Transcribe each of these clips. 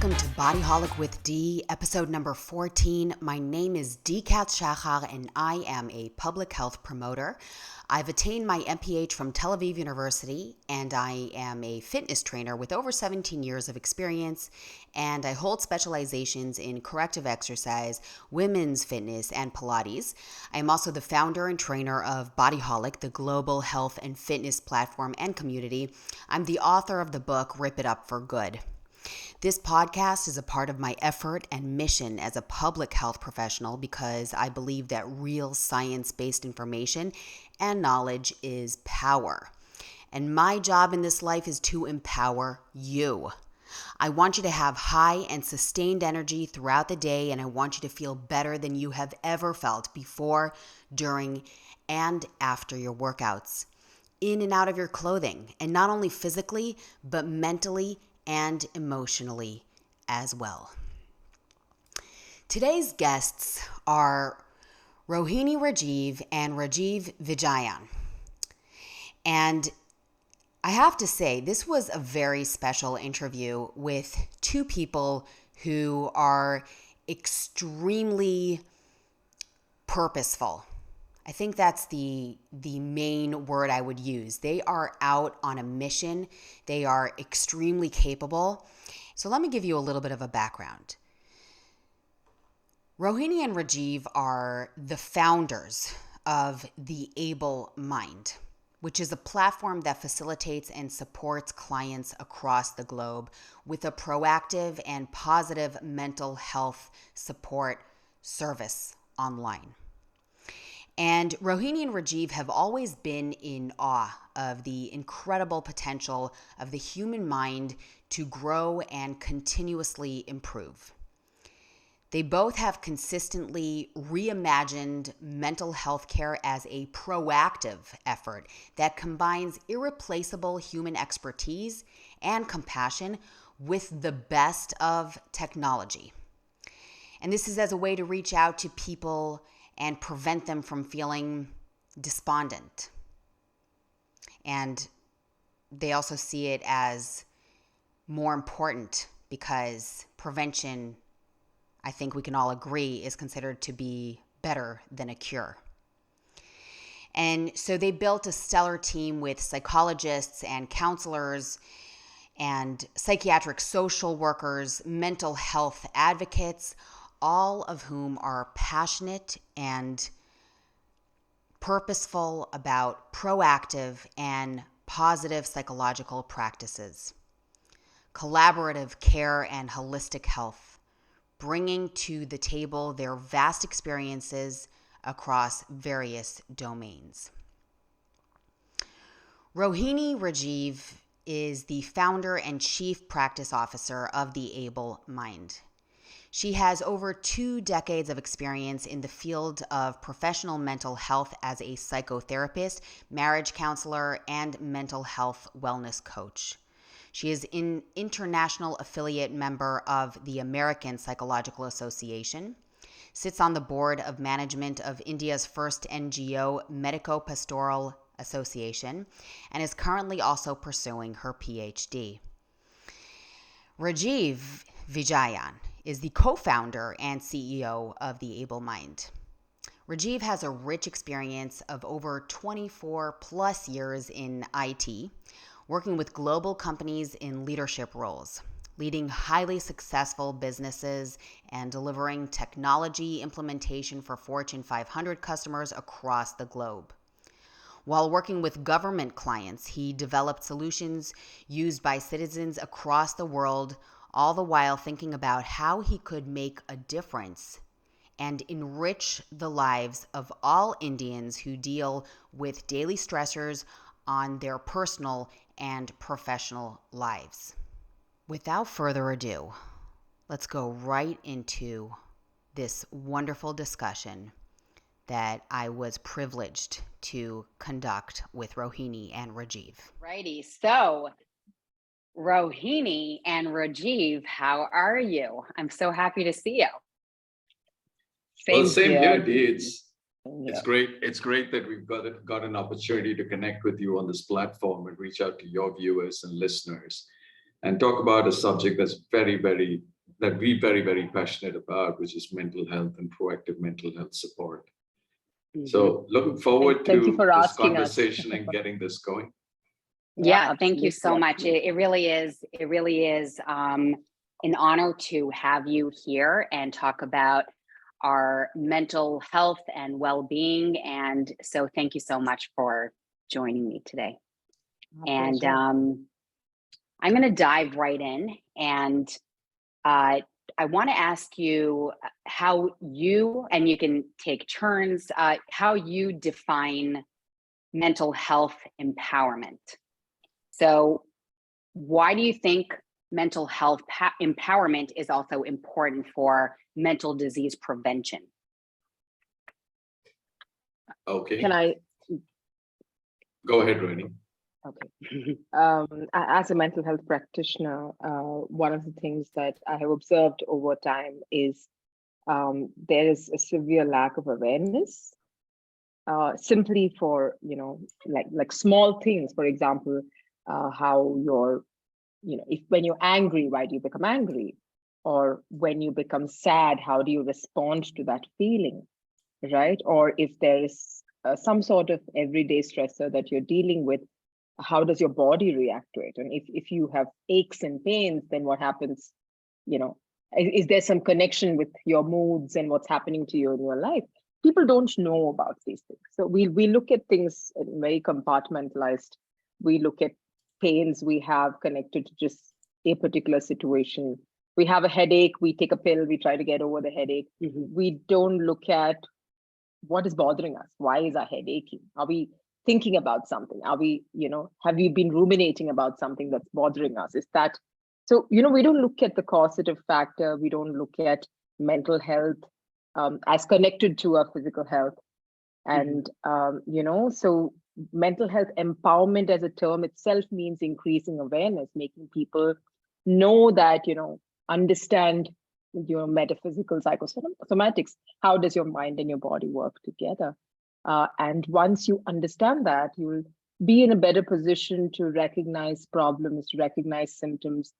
welcome to Bodyholic with D, episode number 14. My name is D. Katz Shachar, and I am a public health promoter. I've attained my MPH from Tel Aviv University, and I am a fitness trainer with over 17 years of experience, and I hold specializations in corrective exercise, women's fitness, and Pilates. I am also the founder and trainer of Bodyholic, the global health and fitness platform and community. I'm the author of the book, Rip It Up for Good. This podcast is a part of my effort and mission as a public health professional because I believe that real science-based information and knowledge is power. And my job in this life is to empower you. I want you to have high and sustained energy throughout the day, and I want you to feel better than you have ever felt before, during, and after your workouts. In and out of your clothing, and not only physically, but mentally and emotionally as well. Today's guests are Rohini Rajeev and Rajeev Vijayan. And I have to say, this was a very special interview with two people who are extremely purposeful. I think that's the main word I would use. They are out on a mission. They are extremely capable. So let me give you a little bit of a background. Rohini and Rajeev are the founders of the Able Mind, which is a platform that facilitates and supports clients across the globe with a proactive and positive mental health support service online. And Rohini and Rajeev have always been in awe of the incredible potential of the human mind to grow and continuously improve. They both have consistently reimagined mental health care as a proactive effort that combines irreplaceable human expertise and compassion with the best of technology. And this is as a way to reach out to people and prevent them from feeling despondent. And they also see it as more important because prevention, I think we can all agree, is considered to be better than a cure. And so they built a stellar team with psychologists and counselors and psychiatric social workers, mental health advocates, all of whom are passionate and purposeful about proactive and positive psychological practices, collaborative care, and holistic health, bringing to the table their vast experiences across various domains. Rohini Rajeev is the founder and chief practice officer of the Able Mind. She has over 2 decades of experience in the field of professional mental health as a psychotherapist, marriage counselor, and mental health wellness coach. She is an international affiliate member of the American Psychological Association, sits on the board of management of India's first NGO, Medico-Pastoral Association, and is currently also pursuing her PhD. Rajeev Vijayan is the co-founder and CEO of the Able Mind. Rajeev has a rich experience of over 24 plus years in IT, working with global companies in leadership roles, leading highly successful businesses and delivering technology implementation for Fortune 500 customers across the globe. While working with government clients, he developed solutions used by citizens across the world, all the while thinking about how he could make a difference and enrich the lives of all Indians who deal with daily stressors on their personal and professional lives. Without further ado, let's go right into this wonderful discussion that I was privileged to conduct with Rohini and Rajeev. Righty. So, Rohini and Rajeev, how are you? I'm so happy to see you. Same here, Dee. It's great. It's great that we've got an opportunity to connect with you on this platform and reach out to your viewers and listeners and talk about a subject that's very, very that we're very, very passionate about, which is mental health and proactive mental health support. So looking forward Thank you to for this asking us. conversation and getting this going. Yeah, thank you absolutely, so much. absolutely. It really is an honor to have you here and talk about our mental health and well-being. And so thank you so much for joining me today. And I'm going to dive right in, and I want to ask you how you, and you can take turns, how you define mental health empowerment. So why do you think mental health empowerment is also important for mental disease prevention? Okay. Can I? Go ahead, Rohini. Okay. As a mental health practitioner, one of the things that I have observed over time is there is a severe lack of awareness, simply for, like small things. For example, how you're, if when you're angry, why do you become angry? Or when you become sad, how do you respond to that feeling, right? Or if there is some sort of everyday stressor that you're dealing with, how does your body react to it? And if you have aches and pains, then what happens? Is there some connection with your moods and what's happening to you in your life? People don't know about these things. So we look at things very compartmentalized. We look at pains we have connected to just a particular situation. We have a headache, we take a pill, we try to get over the headache. We don't look at what is bothering us. Why is our head aching? Are we thinking about something? Are we, have you been ruminating about something that's bothering us? Is that, so, we don't look at the causative factor. We don't look at mental health as connected to our physical health. And, so mental health empowerment as a term itself means increasing awareness, making people know that, understand your metaphysical psychosomatics. How does your mind and your body work together? And once you understand that, you will be in a better position to recognize problems, to recognize symptoms,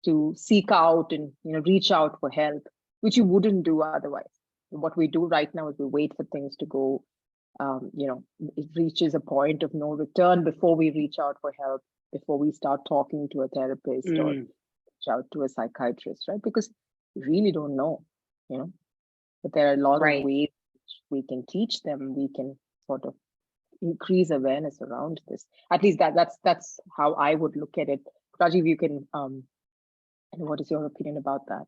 to seek out and reach out for help, which you wouldn't do otherwise. What we do right now is we wait for things to go, it reaches a point of no return before we reach out for help, before we start talking to a therapist or reach out to a psychiatrist, right? Because we really don't know, but there are a lot of ways we can teach them. We can sort of increase awareness around this. At least that's how I would look at it. Rajeev, you can, what is your opinion about that?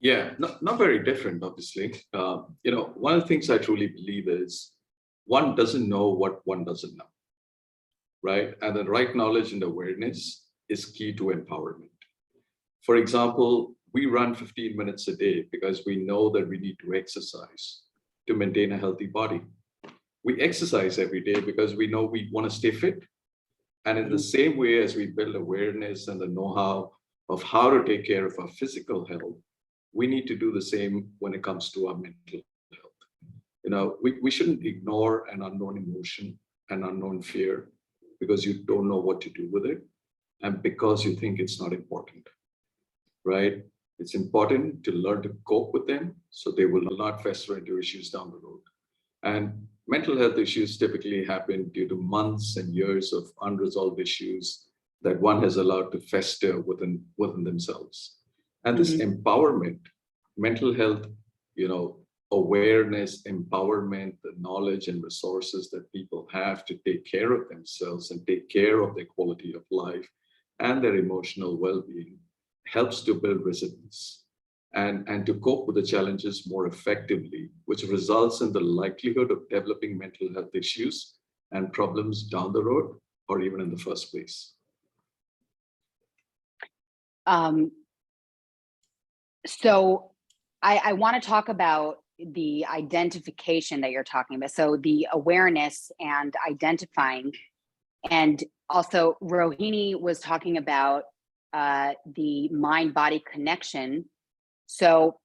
Yeah, not very different, obviously. One of the things I truly believe is one doesn't know what one doesn't know, right? And the right knowledge and awareness is key to empowerment. For example, we run 15 minutes a day because we know that we need to exercise to maintain a healthy body. We exercise every day because we know we want to stay fit. And in the same way as we build awareness and the know-how of how to take care of our physical health, we need to do the same when it comes to our mental health. We shouldn't ignore an unknown emotion, an unknown fear, because you don't know what to do with it and because you think it's not important, right? It's important to learn to cope with them so they will not fester into issues down the road. And mental health issues typically happen due to months and years of unresolved issues that one has allowed to fester within themselves. And this empowerment, mental health, awareness, empowerment, the knowledge and resources that people have to take care of themselves and take care of their quality of life and their emotional well-being helps to build resilience and to cope with the challenges more effectively, which results in the likelihood of developing mental health issues and problems down the road or even in the first place. So I want to talk about the identification that you're talking about. So the awareness and identifying, and also Rohini was talking about the mind-body connection. So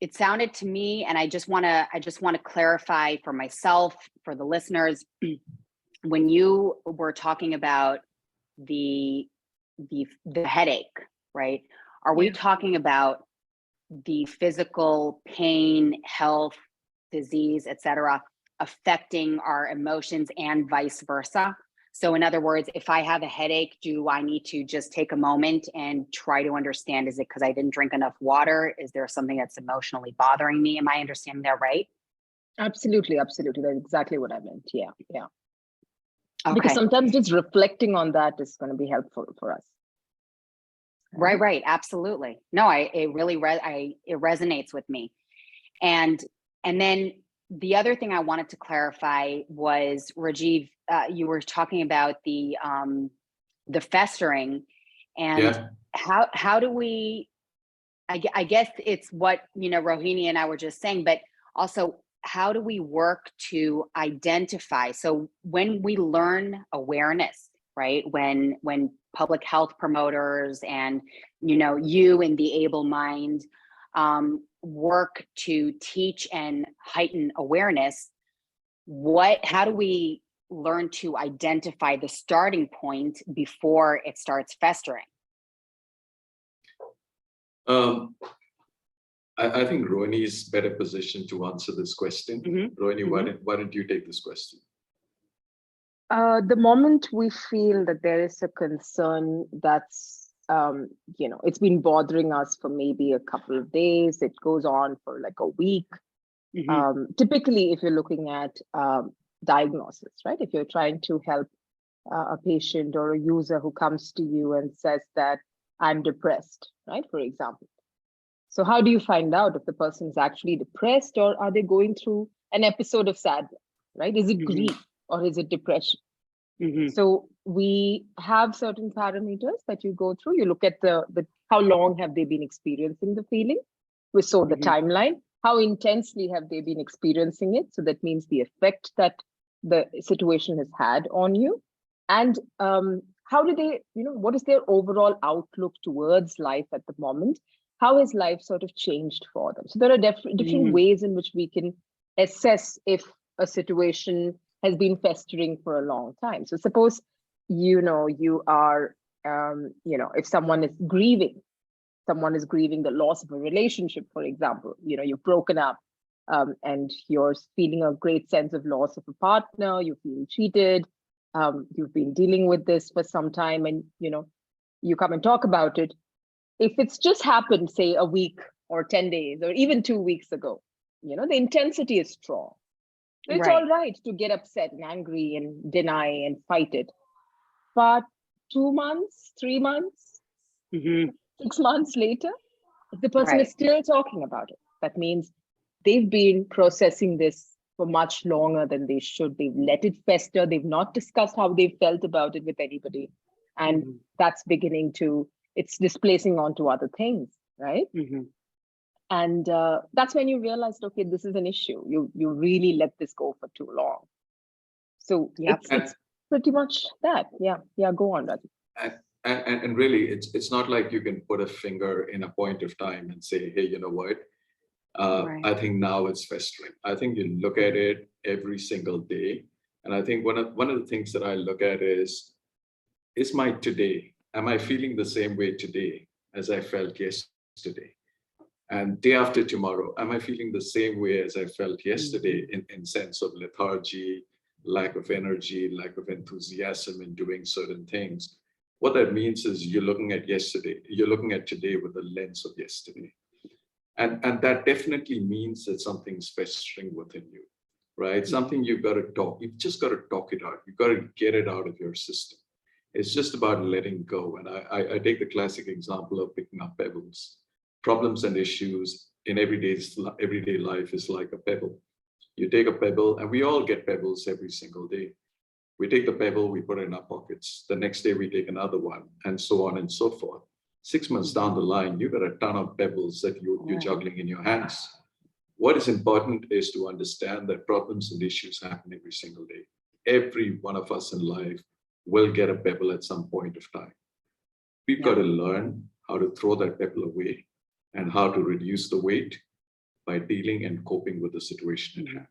it sounded to me, and I just want to clarify for myself, for the listeners, when you were talking about the headache, right? Are we talking about the physical pain, health, disease, etc., affecting our emotions and vice versa? So in other words, if I have a headache, do I need to just take a moment and try to understand, is it because I didn't drink enough water? Is there something that's emotionally bothering me? Am I understanding that right? Absolutely. That's exactly what I meant. Yeah. Okay. Because sometimes just reflecting on that is going to be helpful for us. Right. Absolutely. No, it really it resonates with me. And then the other thing I wanted to clarify was, Rajeev, you were talking about the festering, and how do we? I guess it's what Rohini and I were just saying, but also how do we work to identify? So when we learn awareness, right? When public health promoters and you in the able mind work to teach and heighten awareness, how do we learn to identify the starting point before it starts festering? I think Rohini is better positioned to answer this question. Rohini, why don't you take this question? The moment we feel that there is a concern that's, it's been bothering us for maybe a couple of days, it goes on for like a week. Typically, if you're looking at diagnosis, right? If you're trying to help a patient or a user who comes to you and says that I'm depressed, right? For example. So how do you find out if the person is actually depressed, or are they going through an episode of sadness, right? Is it grief or is it depression? So we have certain parameters that you go through. You look at the how long have they been experiencing the feeling? We saw the timeline. How intensely have they been experiencing it? So that means the effect that the situation has had on you. And how do they, what is their overall outlook towards life at the moment? How has life sort of changed for them? So there are different ways in which we can assess if a situation has been festering for a long time. So suppose, you are, if someone is grieving the loss of a relationship, for example, you've broken up and you're feeling a great sense of loss of a partner, you feel cheated, you've been dealing with this for some time, and, you come and talk about it. If it's just happened, say a week or 10 days or even 2 weeks ago, the intensity is strong. It's all right to get upset and angry and deny and fight it. But 2 months, 3 months, 6 months later, if the person is still talking about it, that means they've been processing this for much longer than they should. They've let it fester. They've not discussed how they felt about it with anybody. And that's it's displacing onto other things, right? And that's when you realized, okay, this is an issue. You really let this go for too long. So it's pretty much that. Yeah, go on, Rajeev. And really, it's not like you can put a finger in a point of time and say, hey, you know what? I think now it's festering. I think you look at it every single day. And I think one of the things that I look at is my today. Am I feeling the same way today as I felt yesterday? And day after tomorrow, am I feeling the same way as I felt yesterday in sense of lethargy, lack of energy, lack of enthusiasm in doing certain things? What that means is you're looking at today with the lens of yesterday. And that definitely means that something's festering within you, right? Something you've just got to talk it out. You've got to get it out of your system. It's just about letting go. And I take the classic example of picking up pebbles. Problems and issues in everyday life is like a pebble. You take a pebble, and we all get pebbles every single day. We take the pebble, we put it in our pockets. The next day we take another one, and so on and so forth. 6 months down the line, you've got a ton of pebbles that you're juggling in your hands. What is important is to understand that problems and issues happen every single day. Every one of us in life will get a pebble at some point of time. We've got to learn how to throw that pebble away and how to reduce the weight by dealing and coping with the situation at hand.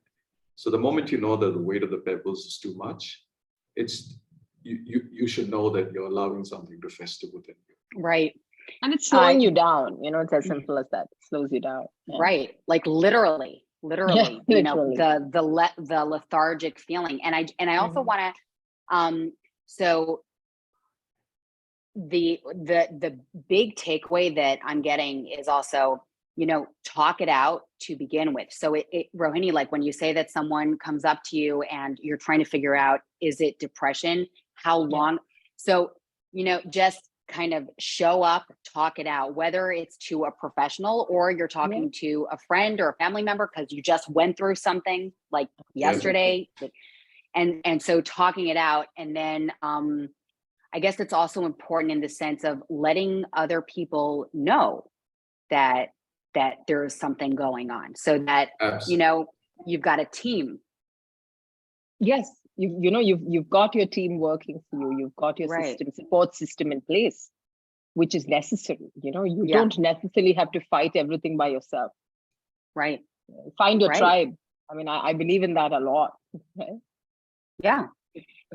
So the moment you know that the weight of the pebbles is too much, you should know that you're allowing something to fester within you. Right. And it's slowing you down, it's as simple as that. It slows you down. Yeah. Right. Like literally, Yeah, literally. the lethargic feeling. And I also want to, so the big takeaway that I'm getting is also, talk it out to begin with. So Rohini, like when you say that someone comes up to you and you're trying to figure out, is it depression? How long? So, just kind of show up, talk it out, whether it's to a professional or you're talking to a friend or a family member because you just went through something like yesterday. And so talking it out. And then I guess it's also important in the sense of letting other people know that there's something going on, so that you've got a team. Yes, you've got your team working for you. You've got your support system in place, which is necessary. You don't necessarily have to fight everything by yourself. Right. Find your tribe. I mean, I believe in that a lot. Right? Yeah.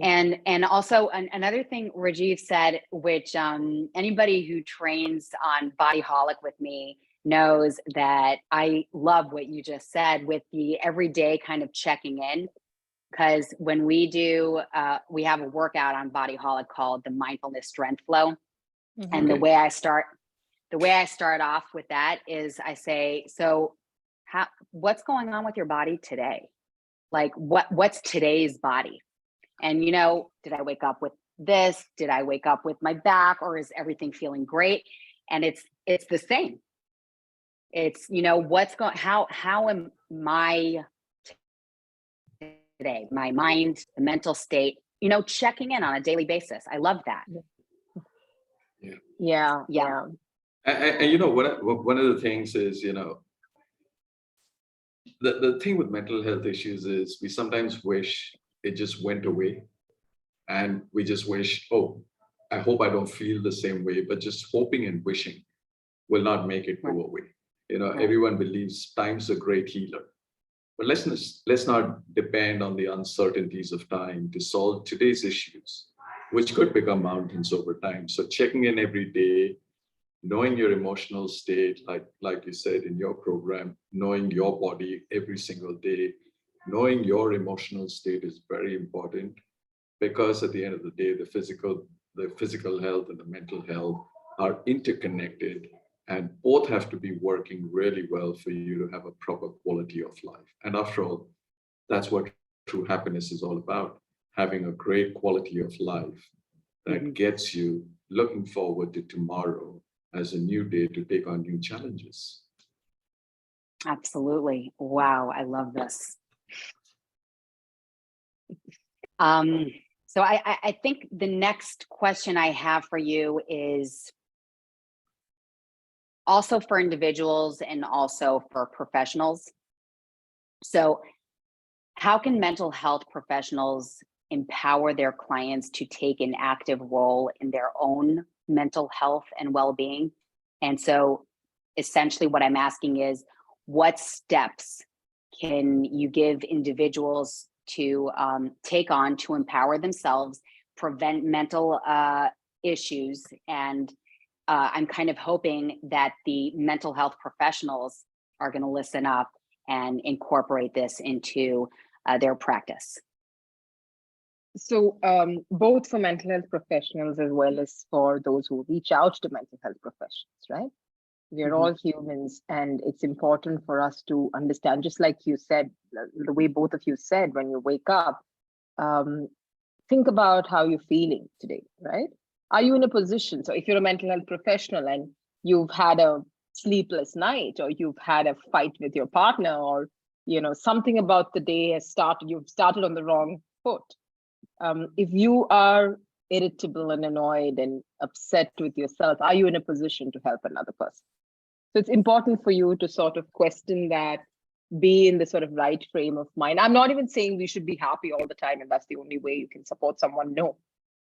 And also another thing Rajeev said, which anybody who trains on Bodyholic with me knows that I love what you just said with the everyday kind of checking in. Because when we do, we have a workout on Bodyholic called the Mindfulness Strength Flow. And the way I start off with that is I say, so what's going on with your body today? Like what's today's body? And, did I wake up with this? Did I wake up with my back, or is everything feeling great? And it's the same. It's, how am I today? My mind, the mental state, checking in on a daily basis. I love that. Yeah. And one of the things is, the thing with mental health issues is we sometimes wish it just went away, and we just wish, I hope I don't feel the same way, but just hoping and wishing will not make it go away. Everyone believes time's a great healer, but let's not depend on the uncertainties of time to solve today's issues, which could become mountains over time. So checking in every day, knowing your emotional state, like you said in your program, knowing your body every single day, knowing your emotional state is very important, because at the end of the day, the physical health and the mental health are interconnected, and both have to be working really well for you to have a proper quality of life. And after all, that's what true happiness is all about, having a great quality of life that gets you looking forward to tomorrow as a new day to take on new challenges. Absolutely. Wow, I love this. So I think the next question I have for you is also for individuals and also for professionals. So how can mental health professionals empower their clients to take an active role in their own mental health and well-being? And so essentially what I'm asking is, what steps can you give individuals to take on to empower themselves, prevent mental issues? And I'm kind of hoping that the mental health professionals are going to listen up and incorporate this into their practice. So both for mental health professionals as well as for those who reach out to mental health professionals, right? We're all humans, and it's important for us to understand, just like you said, the way both of you said, when you wake up, think about how you're feeling today, right? Are you in a position? So if you're a mental health professional and you've had a sleepless night, or you've had a fight with your partner, or something about the day has started, you've started on the wrong foot. If you are irritable and annoyed and upset with yourself, are you in a position to help another person? So it's important for you to sort of question that, be in the sort of right frame of mind. I'm not even saying we should be happy all the time and that's the only way you can support someone. No,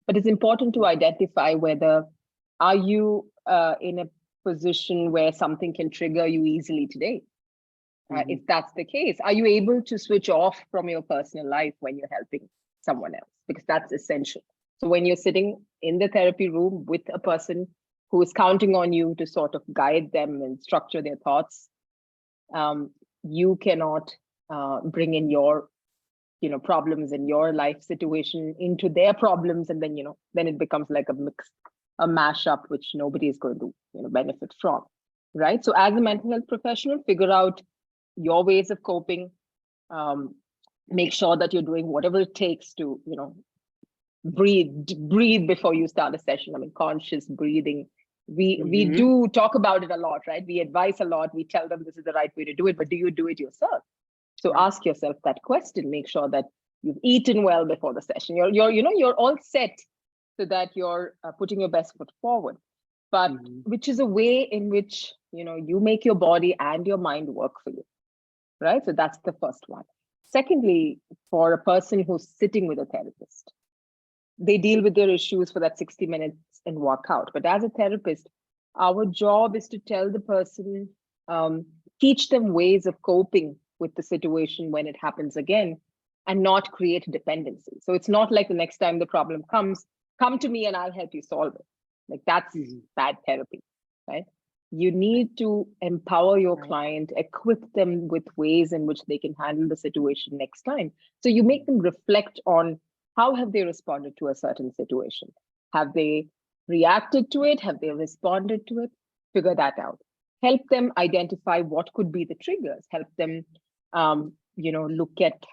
but it's important to identify whether are you in a position where something can trigger you easily today. If that's the case, are you able to switch off from your personal life when you're helping someone else? Because that's essential. So when you're sitting in the therapy room with a person, who is counting on you to sort of guide them and structure their thoughts. You cannot bring in your problems in your life situation into their problems, and then then it becomes like a mashup which nobody is going to benefit from, right? So as a mental health professional, figure out your ways of coping. Make sure that you're doing whatever it takes to breathe before you start a session. I mean, conscious breathing. We do talk about it a lot, right? We advise a lot. We tell them this is the right way to do it, but do you do it yourself? So ask yourself that question. Make sure that you've eaten well before the session. You're all set so that you're putting your best foot forward. But which is a way in which you make your body and your mind work for you, right? So that's the first one. Secondly, for a person who's sitting with a therapist, they deal with their issues for that 60 minutes and walk out. But as a therapist, our job is to tell the person, teach them ways of coping with the situation when it happens again, and not create dependency. So it's not like the next time the problem comes, come to me and I'll help you solve it. Like that's bad therapy, right? You need to empower your client, equip them with ways in which they can handle the situation next time. So you make them reflect on how have they responded to a certain situation? Have they reacted to it? Have they responded to it? Figure that out. Help them identify what could be the triggers. Help them, look at,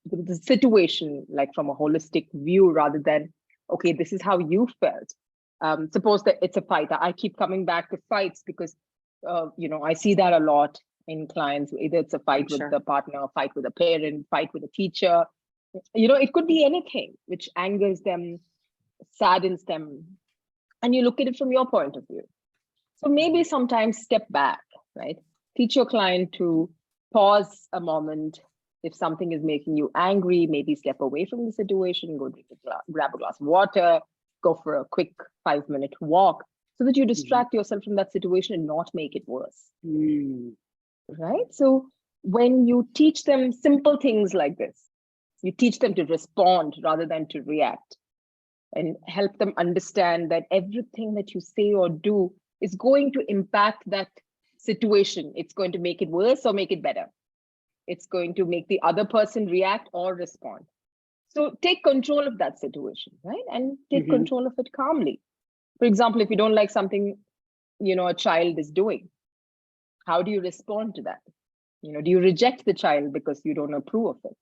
the situation like from a holistic view rather than, okay, this is how you felt. Suppose that it's a fight. I keep coming back to fights because, I see that a lot in clients. Either it's a fight with the partner, a fight with a parent, fight with a teacher. It could be anything which angers them, saddens them, and you look at it from your point of view. So maybe sometimes step back, right? Teach your client to pause a moment. If something is making you angry, maybe step away from the situation, go grab a glass of water, go for a quick 5-minute walk so that you distract yourself from that situation and not make it worse. Right? So when you teach them simple things like this, you teach them to respond rather than to react, and help them understand that everything that you say or do is going to impact that situation. It's going to make it worse or make it better. It's going to make the other person react or respond. So take control of that situation, right? And take control of it calmly. For example, if you don't like something, a child is doing, how do you respond to that? Do you reject the child because you don't approve of it?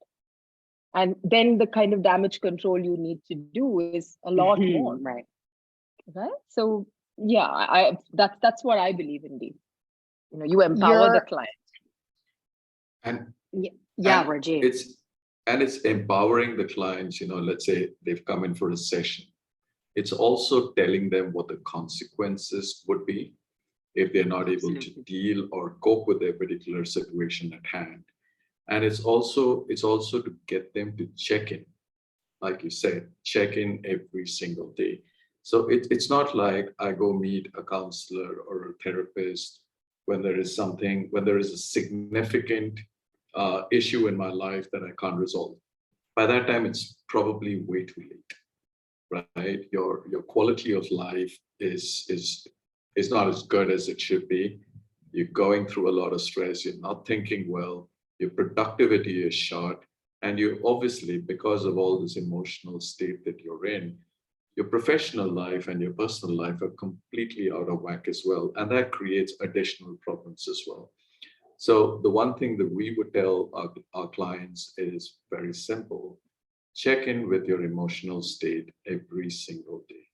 And then the kind of damage control you need to do is a lot more, right? So yeah, that's what I believe in. You empower the client. And Rajeev. It's empowering the clients. Let's say they've come in for a session. It's also telling them what the consequences would be if they're not able to deal or cope with their particular situation at hand. And it's also to get them to check in, like you said, check in every single day. So it's not like I go meet a counselor or a therapist when there is a significant issue in my life that I can't resolve. By that time, it's probably way too late, right? Your quality of life is not as good as it should be. You're going through a lot of stress. You're not thinking well. Your productivity is short, and you obviously, because of all this emotional state that you're in, your professional life and your personal life are completely out of whack as well. And that creates additional problems as well. So the one thing that we would tell our clients is very simple. Check in with your emotional state every single day.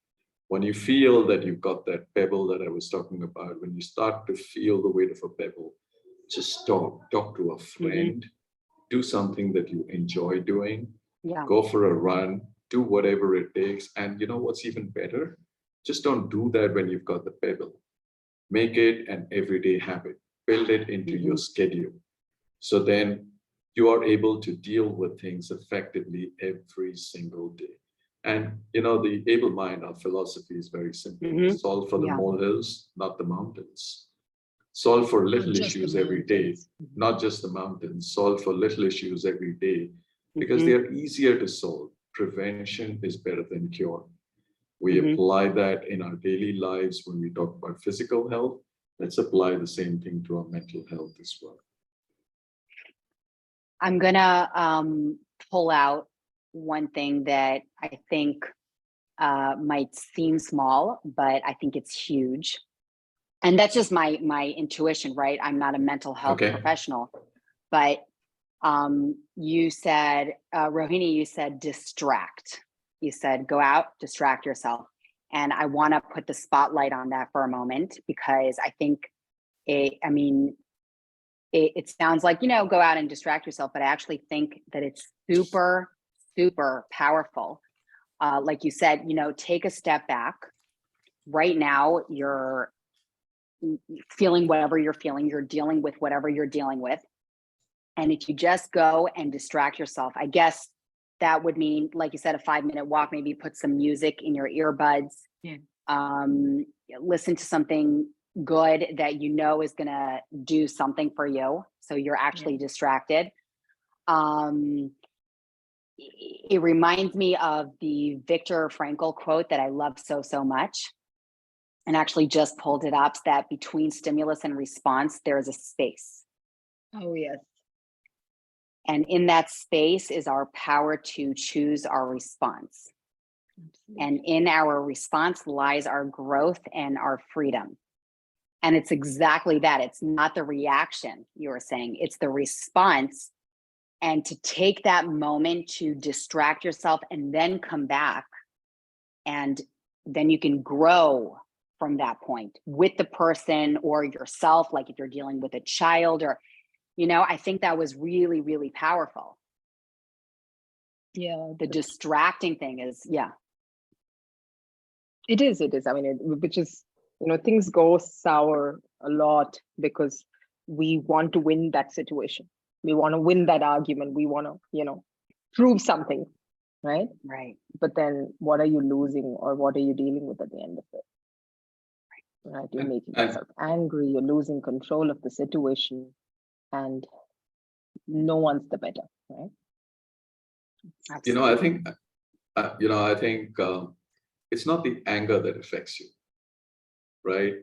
When you feel that you've got that pebble that I was talking about, when you start to feel the weight of a pebble, just talk to a friend, do something that you enjoy doing, go for a run, do whatever it takes. And what's even better? Just don't do that when you've got the pebble. Make it an everyday habit, build it into your schedule. So then you are able to deal with things effectively every single day. And the able mind, our philosophy is very simple. Solve for the molehills, not the mountains. Solve for little issues every day, not just the mountains. Solve for little issues every day because they're easier to solve. Prevention is better than cure. We apply that in our daily lives when we talk about physical health. Let's apply the same thing to our mental health as well. I'm gonna pull out one thing that I think might seem small, but I think it's huge. And that's just my intuition, right? I'm not a mental health professional, but you said, Rohini, you said distract. You said go out, distract yourself. And I want to put the spotlight on that for a moment, because I think it sounds like, go out and distract yourself, but I actually think that it's super, super powerful. Like you said, take a step back. Right now, you're feeling whatever you're feeling, you're dealing with whatever you're dealing with. And if you just go and distract yourself, I guess that would mean, like you said, a 5-minute walk, maybe put some music in your earbuds, listen to something good that is going to do something for you. So you're actually distracted. It reminds me of the Viktor Frankl quote that I love so, so much. And actually just pulled it up, that between stimulus and response, there's a space. Oh, yes. And in that space is our power to choose our response. Absolutely. And in our response lies our growth and our freedom. And it's exactly that. It's not the reaction you were saying, it's the response. And to take that moment to distract yourself and then come back, and then you can grow from that point with the person or yourself, like if you're dealing with a child or, I think that was really, really powerful. Yeah. The distracting thing is, It is. I mean, which is, things go sour a lot because we want to win that situation. We want to win that argument. We want to, prove something, right? Right. But then what are you losing, or what are you dealing with at the end of it? Right? You're making yourself angry, you're losing control of the situation, and no one's the better, right? I think, it's not the anger that affects you, right?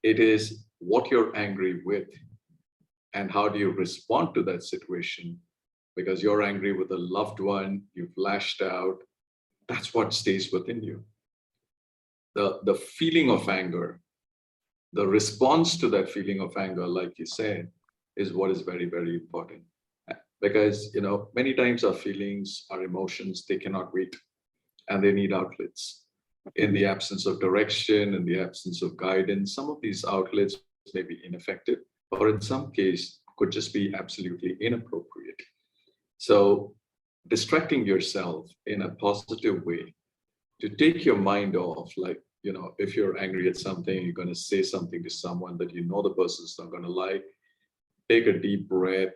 It is what you're angry with and how do you respond to that situation, because you're angry with a loved one, you've lashed out. That's what stays within you. The feeling of anger, the response to that feeling of anger, like you said, is what is very, very important. Because, many times our feelings, our emotions, they cannot wait and they need outlets. In the absence of direction, in the absence of guidance, some of these outlets may be ineffective, or in some case could just be absolutely inappropriate. So distracting yourself in a positive way, to take your mind off, like, if you're angry at something, you're going to say something to someone that the person's not going to like, take a deep breath,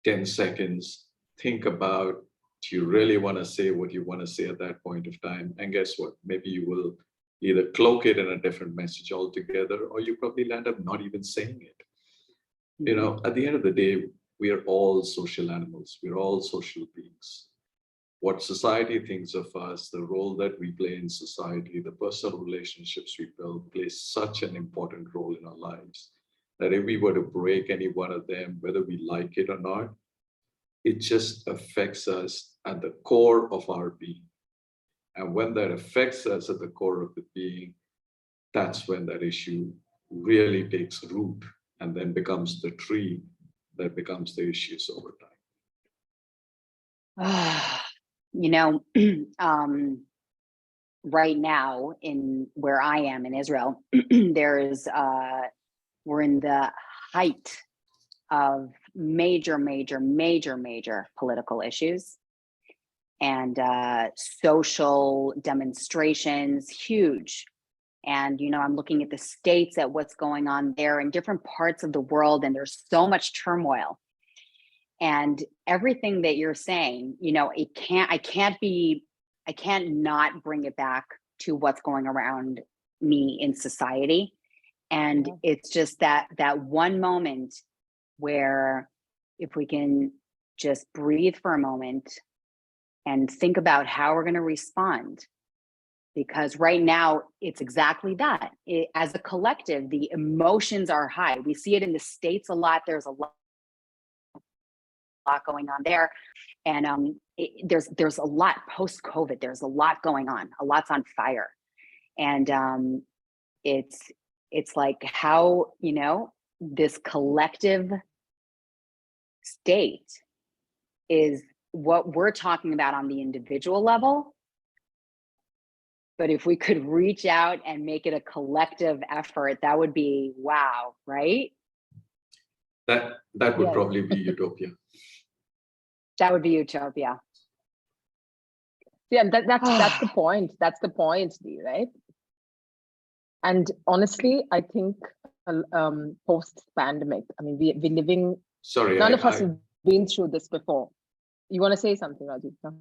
10 seconds, think about, do you really want to say what you want to say at that point of time? And guess what? Maybe you will either cloak it in a different message altogether, or you probably land up not even saying it. At the end of the day, we are all social animals. We're all social beings. What society thinks of us, the role that we play in society, the personal relationships we build plays such an important role in our lives that if we were to break any one of them, whether we like it or not, it just affects us at the core of our being. And when that affects us at the core of the being, that's when that issue really takes root and then becomes the tree that becomes the issues over time. Right now in where I am in Israel, we're in the height of major political issues and social demonstrations, huge. And, I'm looking at the States, at what's going on there in different parts of the world, and there's so much turmoil. And everything that you're saying, I can't not bring it back to what's going around me in society. And it's just that one moment where if we can just breathe for a moment and think about how we're going to respond, because right now it's exactly that. As a collective, the emotions are high. We see it in the States a lot. There's a lot going on there. And there's a lot post-COVID. There's a lot going on. A lot's on fire. And it's like how, this collective state is what we're talking about on the individual level. But if we could reach out and make it a collective effort, that would be wow, right? That would probably be utopia. That would be utopia. Yeah, that's the point. That's the point, Dee, right? And honestly, I think post-pandemic, I mean, we're living. Sorry, none of us have been through this before. You want to say something, Rajeev?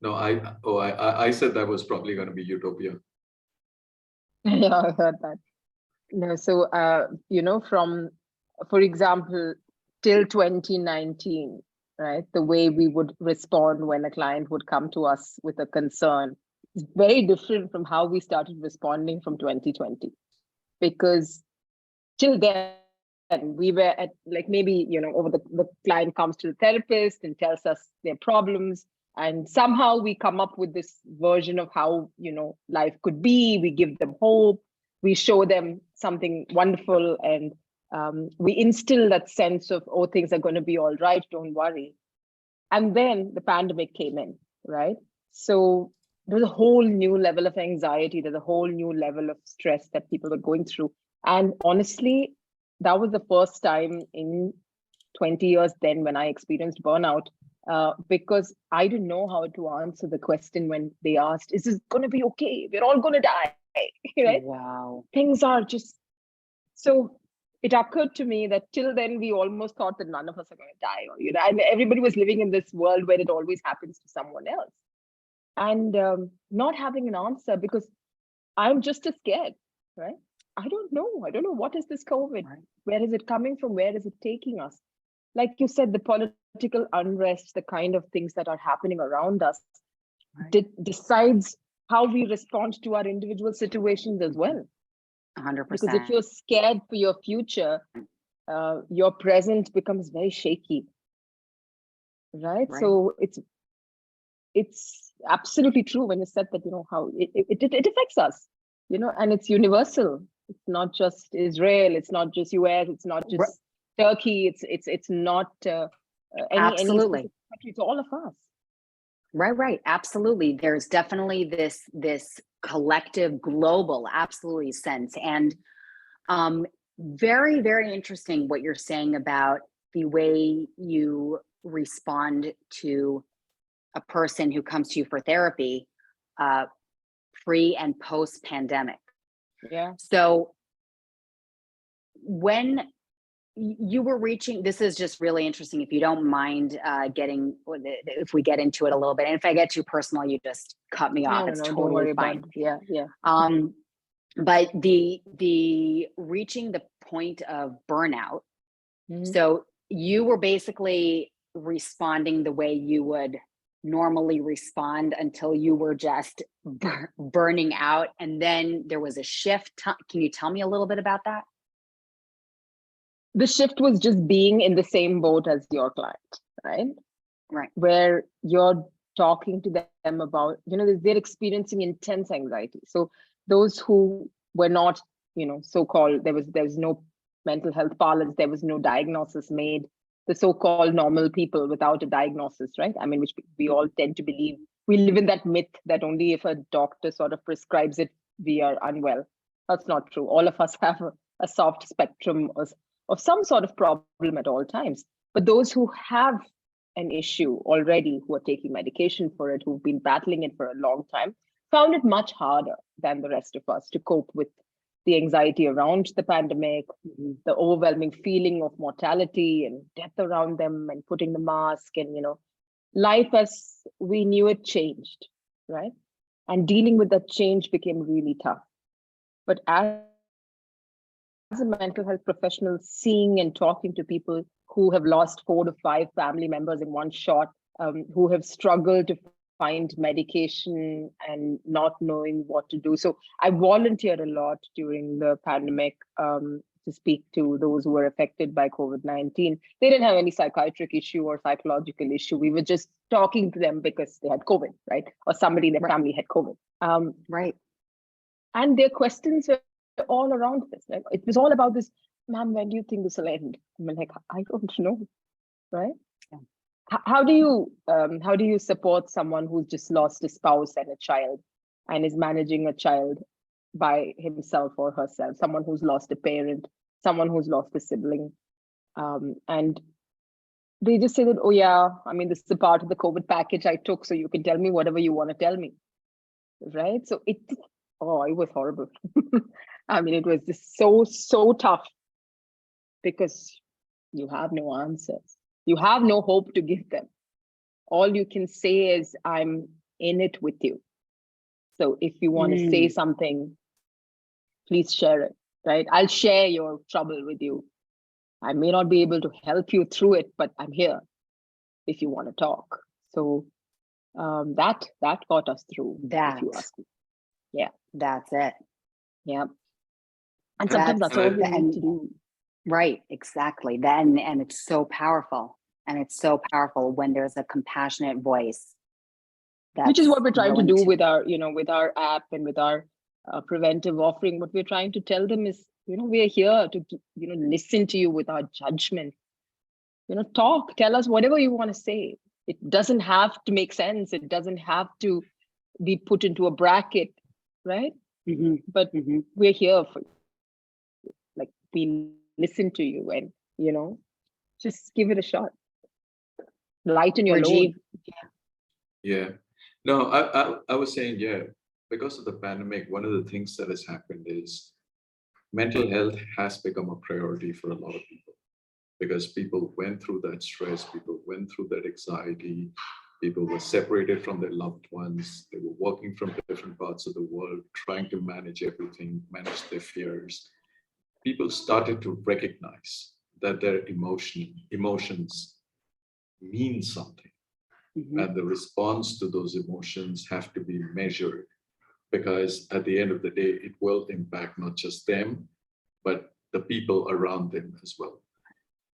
No, I said that was probably going to be utopia. Yeah, I heard that. No, so for example, till 2019, right? The way we would respond when a client would come to us with a concern is very different from how we started responding from 2020. Because till then, we were at maybe, over the client comes to the therapist and tells us their problems. And somehow we come up with this version of how, life could be. We give them hope. We show them something wonderful. And we instill that sense of, oh, things are going to be all right. Don't worry. And then the pandemic came in, right? So there's a whole new level of anxiety. There's a whole new level of stress that people are going through. And honestly, that was the first time in 20 years then when I experienced burnout. Because I didn't know how to answer the question when they asked, is this going to be okay? We're all going to die, right? Wow. Things are just, so it occurred to me that till then we almost thought that none of us are going to die, and everybody was living in this world where it always happens to someone else. And not having an answer because I'm just as scared, right? I don't know what is this COVID? Right. Where is it coming from? Where is it taking us? Like you said, the political unrest, the kind of things that are happening around us, Right. Decides how we respond to our individual situations as well. 100%. Because if you're scared for your future, your present becomes very shaky, right? So it's absolutely true when you said that, how it affects us, and it's universal. It's not just Israel, it's not just US, it's not just Turkey, it's not any specific country, it's all of us. Right. Absolutely. There's definitely this collective global absolutely sense. And very, very interesting what you're saying about the way you respond to a person who comes to you for therapy, pre and post pandemic. Yeah. So when you were reaching, this is just really interesting. If you don't mind if we get into it a little bit, and if I get too personal, you just cut me off. It's totally fine. Yeah. But the reaching the point of burnout. Mm-hmm. So you were basically responding the way you would normally respond until you were just burning out, and then there was a shift. Can you tell me a little bit about that? The shift was just being in the same boat as your client, right? Right. Where you're talking to them about, they're experiencing intense anxiety. So those who were not, so-called, there was no mental health parlance, there was no diagnosis made, the so-called normal people without a diagnosis, right? I mean, which we all tend to believe. We live in that myth that only if a doctor sort of prescribes it, we are unwell. That's not true. All of us have a soft spectrum of some sort of problem at all times. But those who have an issue already, who are taking medication for it, who've been battling it for a long time, found it much harder than the rest of us to cope with the anxiety around the pandemic, the overwhelming feeling of mortality and death around them, and putting the mask, and life as we knew it changed, right? And dealing with that change became really tough. But as a mental health professional, seeing and talking to people who have lost 4 to 5 family members in one shot, who have struggled to find medication and not knowing what to do. So I volunteered a lot during the pandemic to speak to those who were affected by COVID-19. They didn't have any psychiatric issue or psychological issue. We were just talking to them because they had COVID, right? Or somebody in their family had COVID. Right. And their questions were all around this. Like, it was all about this, ma'am, when do you think this will end? I'm like, I don't know, right? Yeah. How do you support someone who's just lost a spouse and a child and is managing a child by himself or herself, someone who's lost a parent, someone who's lost a sibling, and they just say that, oh yeah, I mean, this is a part of the COVID package I took, so you can tell me whatever you want to tell me, right? So it was horrible. I mean, it was just so tough because you have no answers. You have no hope to give them. All you can say is, I'm in it with you. So if you want to say something, please share it, right? I'll share your trouble with you. I may not be able to help you through it, but I'm here if you want to talk. So that got us through, if you ask me. Yeah. That's it. Yeah. And sometimes that's all you need to do. Right, exactly. Then, and it's so powerful. And it's so powerful when there's a compassionate voice. Which is what we're trying to do with our app and with our preventive offering. What we're trying to tell them is, we're here to, listen to you without judgment. Talk, tell us whatever you want to say. It doesn't have to make sense. It doesn't have to be put into a bracket, right? Mm-hmm. But we're here for you. Like, we listen to you and, just give it a shot. Lighten your load. Yeah. No, I was saying, because of the pandemic, one of the things that has happened is mental health has become a priority for a lot of people, because people went through that stress, people went through that anxiety, people were separated from their loved ones, they were working from different parts of the world, trying to manage everything, manage their fears. People started to recognize that their emotions mean something. And the response to those emotions have to be measured, because at the end of the day, it will impact not just them, but the people around them as well.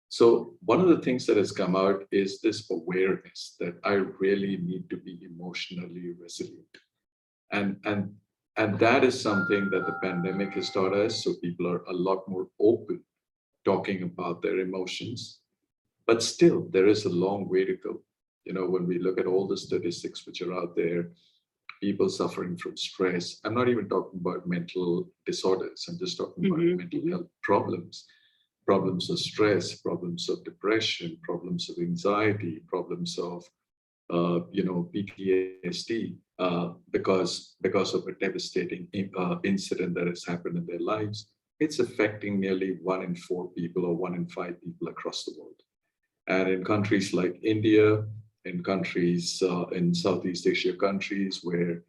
So one of the things that has come out is this awareness that I really need to be emotionally resilient. And that is something that the pandemic has taught us. So people are a lot more open talking about their emotions, but still there is a long way to go. When we look at all the statistics which are out there, people suffering from stress. I'm not even talking about mental disorders. I'm just talking about mental health problems of stress, problems of depression, problems of anxiety, problems of, PTSD, because of a devastating incident that has happened in their lives. It's affecting nearly 1 in 4 people or 1 in 5 people across the world. And in countries like India, in countries in Southeast Asia countries where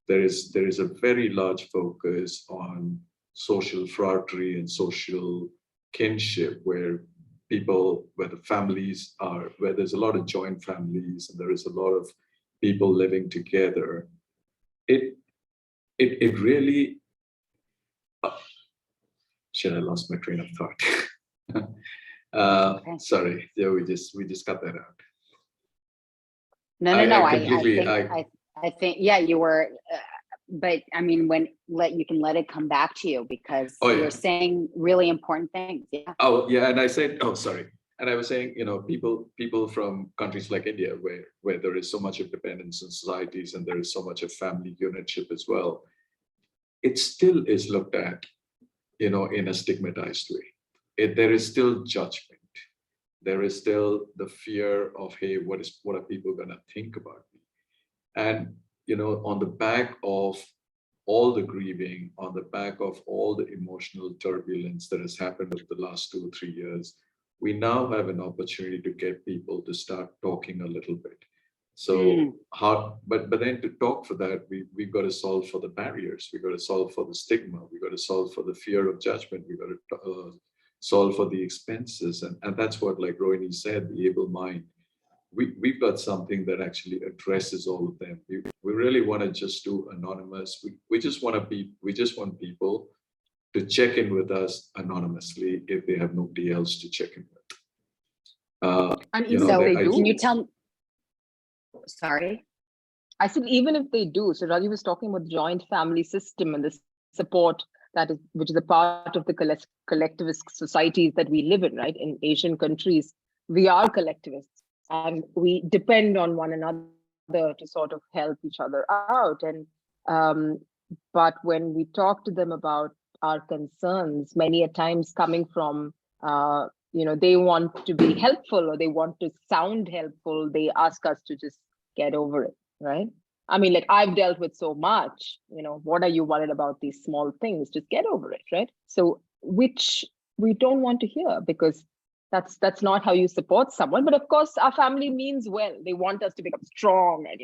there is a very large focus on social fraternity and social kinship, where the families are, where there's a lot of joint families and there is a lot of people living together. It really, shit, I lost my train of thought. Okay. Sorry, yeah, we just cut that out. No. I think, you were, but I mean, you can let it come back to you, because you're saying really important things. Yeah. Oh yeah, and I said, sorry, and I was saying, people from countries like India, where there is so much of dependence in societies and there is so much of family unitship as well, it still is looked at, in a stigmatized way. There is still judgment. There is still the fear of, hey, what are people going to think about me? And, on the back of all the grieving, on the back of all the emotional turbulence that has happened over the last 2 or 3 years, we now have an opportunity to get people to start talking a little bit. So but then to talk for that, we've got to solve for the barriers. We've got to solve for the stigma. We've got to solve for the fear of judgment. We've got to solve for the expenses. And that's what, like Rohini said, the able mind we've got something that actually addresses all of them. We really want to just do anonymous. We just want people to check in with us anonymously if they have nobody else to check in with. And even if they do, can you tell? Sorry. I said, even if they do, so Rajeev was talking about the joint family system and the support which is a part of the collectivist societies that we live in, right? In Asian countries, we are collectivists and we depend on one another to sort of help each other out. And but when we talk to them about our concerns, many a times coming from they want to be helpful or they want to sound helpful, they ask us to just get over it, right? I mean, like, I've dealt with so much, what are you worried about these small things? Just get over it, right? So, which we don't want to hear, because that's not how you support someone. But of course, our family means well. They want us to become strong, and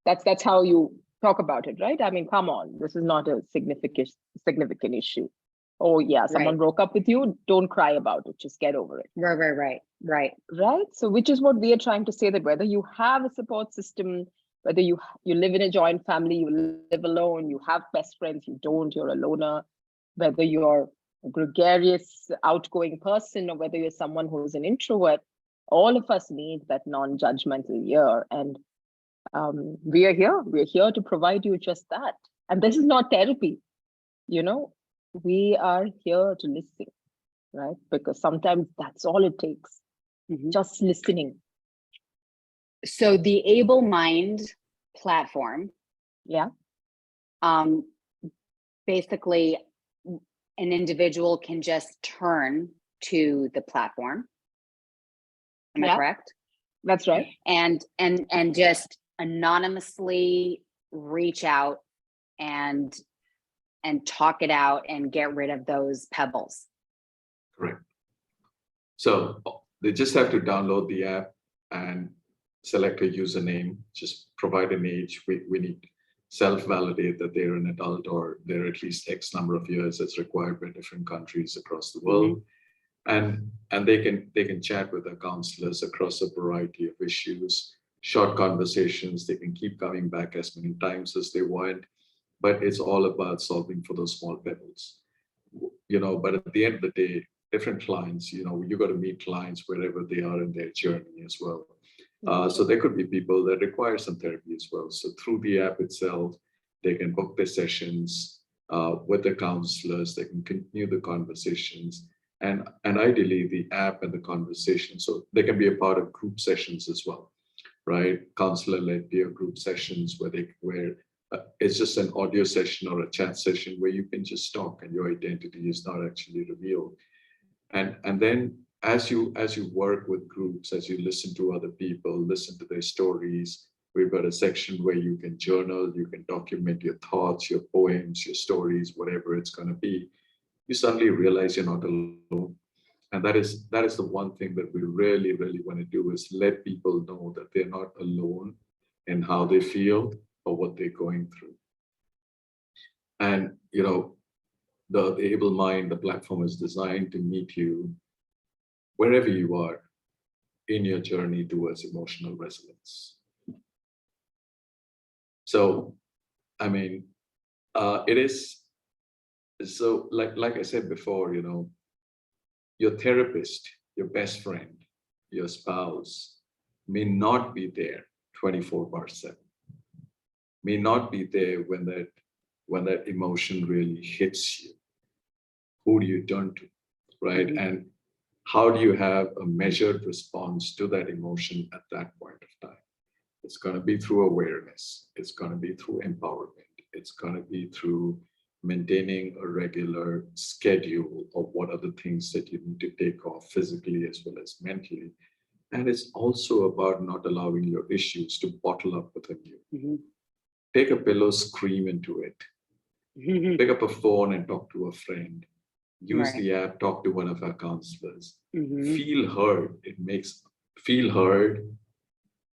that's how you talk about it, right? I mean, come on, this is not a significant issue. Oh yeah, someone broke up with you, don't cry about it, just get over it. Right. So which is what we are trying to say, that whether you have a support system, whether you live in a joint family, you live alone, you have best friends, you don't, you're a loner, whether you're a gregarious, outgoing person, or whether you're someone who's an introvert, all of us need that non-judgmental ear. And we are here. We're here to provide you just that. And this is not therapy, we are here to listen, right? Because sometimes that's all it takes, just listening. So the Able Mind platform, basically an individual can just turn to the platform. Am I correct? That's right. And just anonymously reach out and talk it out and get rid of those pebbles. Correct. So they just have to download the app and select a username, just provide an age. We need self-validate that they're an adult or they're at least X number of years as required by different countries across the world. And they can chat with their counselors across a variety of issues, short conversations. They can keep coming back as many times as they want, but it's all about solving for those small pebbles. But at the end of the day, different clients, you got to meet clients wherever they are in their journey as well. So there could be people that require some therapy as well. So through the app itself, they can book their sessions with the counselors. They can continue the conversations, and ideally the app and the conversation. So they can be a part of group sessions as well, right? Counselor-led peer group sessions where it's just an audio session or a chat session where you can just talk and your identity is not actually revealed. And then as you work with groups, as you listen to other people, listen to their stories, we've got a section where you can journal, you can document your thoughts, your poems, your stories, whatever it's going to be. You suddenly realize you're not alone. And that is the one thing that we really, really want to do, is let people know that they're not alone in how they feel or what they're going through. And, the Able Mind, the platform is designed to meet you wherever you are in your journey towards emotional resilience. So, I mean, it is, so like I said before, your therapist, your best friend, your spouse may not be there 24/7, may not be there when that emotion really hits you. Who do you turn to, right? And how do you have a measured response to that emotion at that point of time? It's going to be through awareness. It's going to be through empowerment. It's going to be through maintaining a regular schedule of what are the things that you need to take off physically as well as mentally. And it's also about not allowing your issues to bottle up within you. Take a pillow, scream into it. Pick up a phone and talk to a friend. Use the app, talk to one of our counselors. Feel heard. Feel heard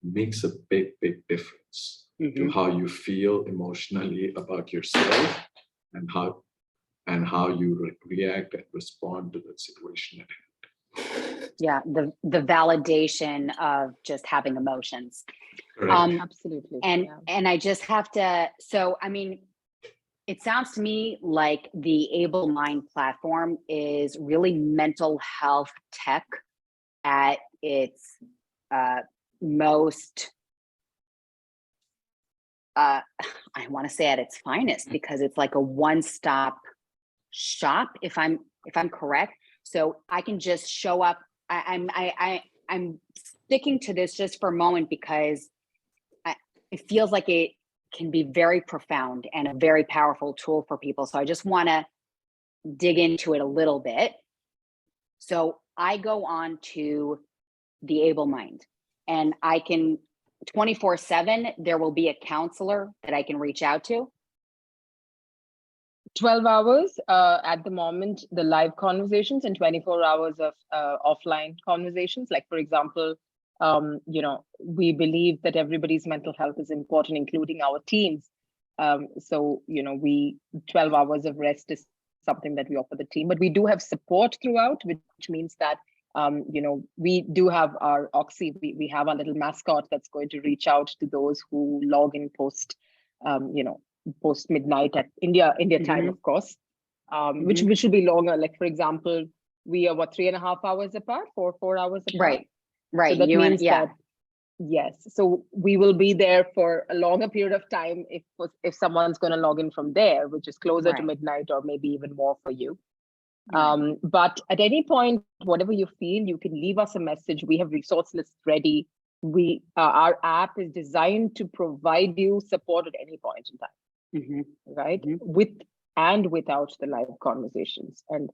makes a big, big difference to how you feel emotionally about yourself and how you react and respond to that situation at hand. Yeah, the validation of just having emotions. Correct. Absolutely. And I just have to, so I mean, it sounds to me like the Able Mind platform is really mental health tech at its most, I want to say at its finest, because it's like a one-stop shop, if I'm correct. So I can just show up. I'm sticking to this just for a moment because it feels like it can be very profound and a very powerful tool for people. So I just want to dig into it a little bit. So I go on to the Able Mind, and I can 24/7, there will be a counselor that I can reach out to. 12 hours at the moment, the live conversations, and 24 hours of offline conversations. Like, for example, we believe that everybody's mental health is important, including our teams. So, 12 hours of rest is something that we offer the team, but we do have support throughout, which means that, we do have our Oxy, we have our little mascot that's going to reach out to those who log in post midnight at India time, of course, which will be longer. Like, for example, we are 3.5 hours apart, 4 hours apart. Right. So that means that, yes. So we will be there for a longer period of time if someone's going to log in from there, which is closer to midnight or maybe even more for you. But at any point, whatever you feel, you can leave us a message. We have resource lists ready. Our app is designed to provide you support at any point in time, right? With and without the live conversations. And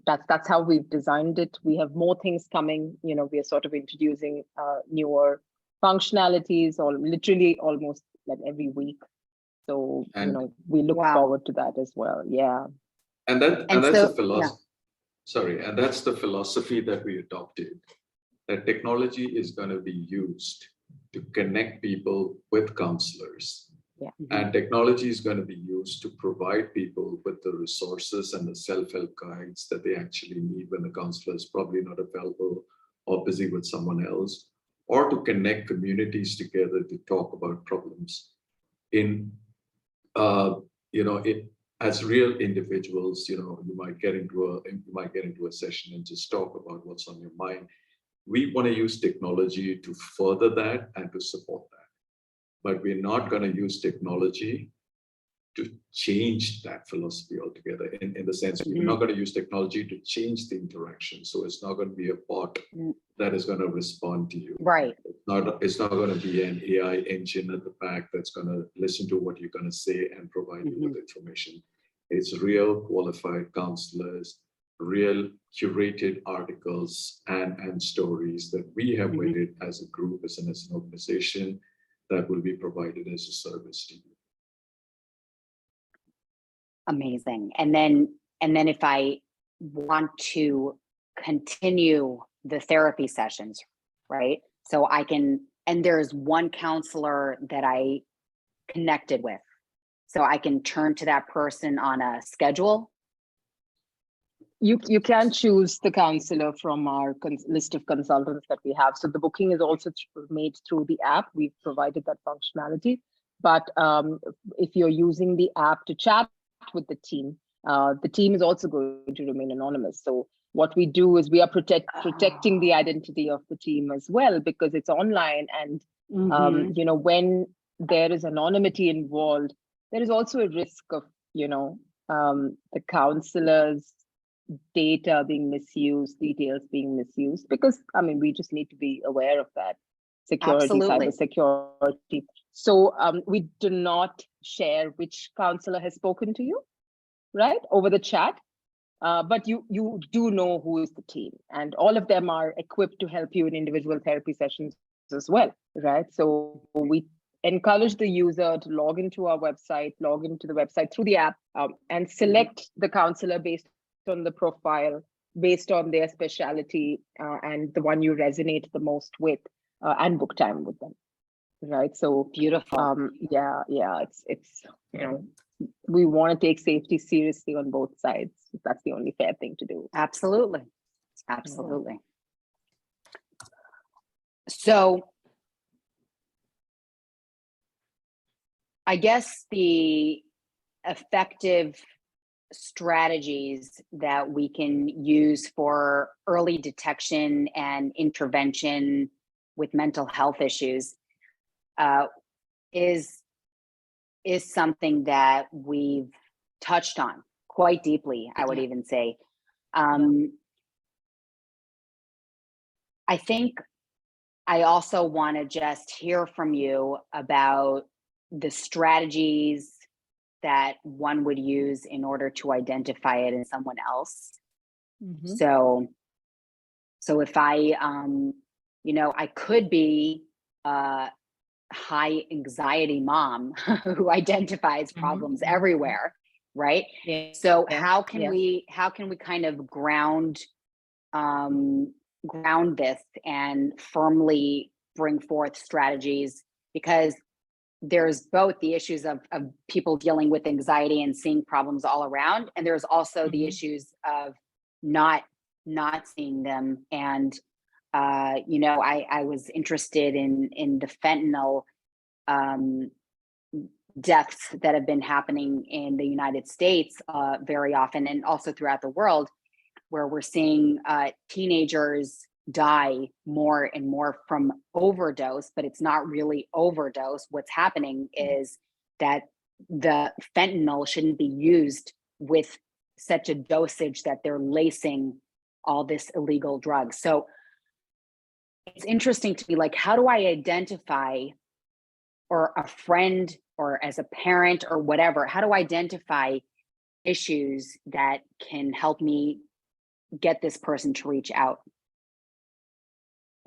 that's how we've designed it. We have more things coming. We are sort of introducing newer functionalities, or literally almost like every week. So we look forward to that as well. Yeah. And that's the philosophy. Sorry, and that's the philosophy that we adopted. That technology is going to be used to connect people with counselors. Yeah. And technology is going to be used to provide people with the resources and the self-help guides that they actually need when the counselor is probably not available or busy with someone else, or to connect communities together to talk about problems as real individuals. You might get into a session and just talk about what's on your mind. We want to use technology to further that and to support that. But we're not going to use technology to change that philosophy altogether, in the sense we're not going to use technology to change the interaction. So it's not going to be a bot that is going to respond to you. Right. It's not going to be an AI engine at the back that's going to listen to what you're going to say and provide you with information. It's real qualified counselors, real curated articles and stories that we have waited as a group, as an organization, that will be provided as a service to you. Amazing. And then if I want to continue the therapy sessions, right? So I can, and there's one counselor that I connected with, so I can turn to that person on a schedule. You can choose the counselor from our list of consultants that we have. So the booking is also made through the app. We've provided that functionality. But if you're using the app to chat with the team is also going to remain anonymous. So what we do is we are protecting the identity of the team as well, because it's online. And when there is anonymity involved, there is also a risk of the counselor's data being misused, details being misused, because we just need to be aware of that. Security, cybersecurity. So we do not share which counselor has spoken to you, right, over the chat, but you do know who is the team, and all of them are equipped to help you in individual therapy sessions as well, right? So we encourage the user to log into the website through the app, and select the counselor based on the profile, based on their specialty, and the one you resonate the most with, and book time with them, right? So beautiful. It's we want to take safety seriously on both sides. That's the only fair thing to do. Absolutely. So I guess the effective strategies that we can use for early detection and intervention with mental health issues is something that we've touched on quite deeply, I would even say. I think I also want to just hear from you about the strategies that one would use in order to identify it in someone else. Mhm. So if I, I could be a high anxiety mom who identifies problems everywhere, right? Yeah. So Yeah. how can Yeah. we kind of ground this and firmly bring forth strategies? Because there's both the issues of people dealing with anxiety and seeing problems all around, and there's also the issues of not seeing them. And I was interested in the fentanyl deaths that have been happening in the United States very often, and also throughout the world, where we're seeing teenagers die more and more from overdose, but it's not really overdose. What's happening is that the fentanyl shouldn't be used with such a dosage that they're lacing all this illegal drugs. So it's interesting to me, like, how do I identify, or a friend or as a parent or whatever, how do I identify issues that can help me get this person to reach out?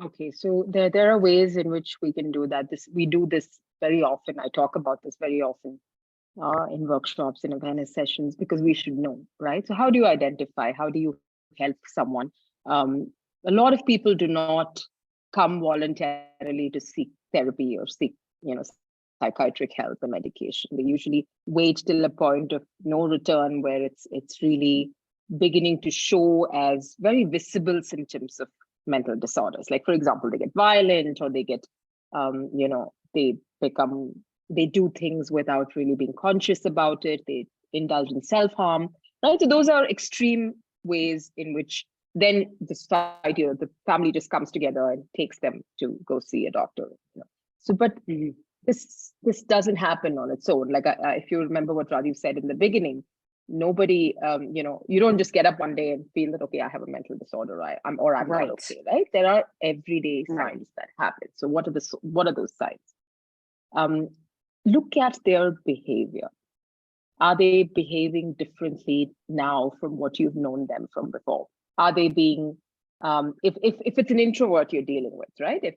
Okay, so there are ways in which we can do that. We do this very often. I talk about this very often in workshops and awareness sessions, because we should know, right? So how do you identify? How do you help someone? A lot of people do not come voluntarily to seek therapy or seek, psychiatric help and medication. They usually wait till a point of no return where it's really beginning to show as very visible symptoms of mental disorders. Like, for example, they get violent, or they get, they do things without really being conscious about it. They indulge in self-harm, right? So those are extreme ways in which then the society or the family just comes together and takes them to go see a doctor. So, but this doesn't happen on its own. Like, if you remember what Rajeev said in the beginning, nobody, you don't just get up one day and feel that, okay, I have a mental disorder, I'm Right. not okay, right? There are everyday signs that happen. So what are those signs? Look at their behavior. Are they behaving differently now from what you've known them from before? Are they being, if it's an introvert you're dealing with, right? If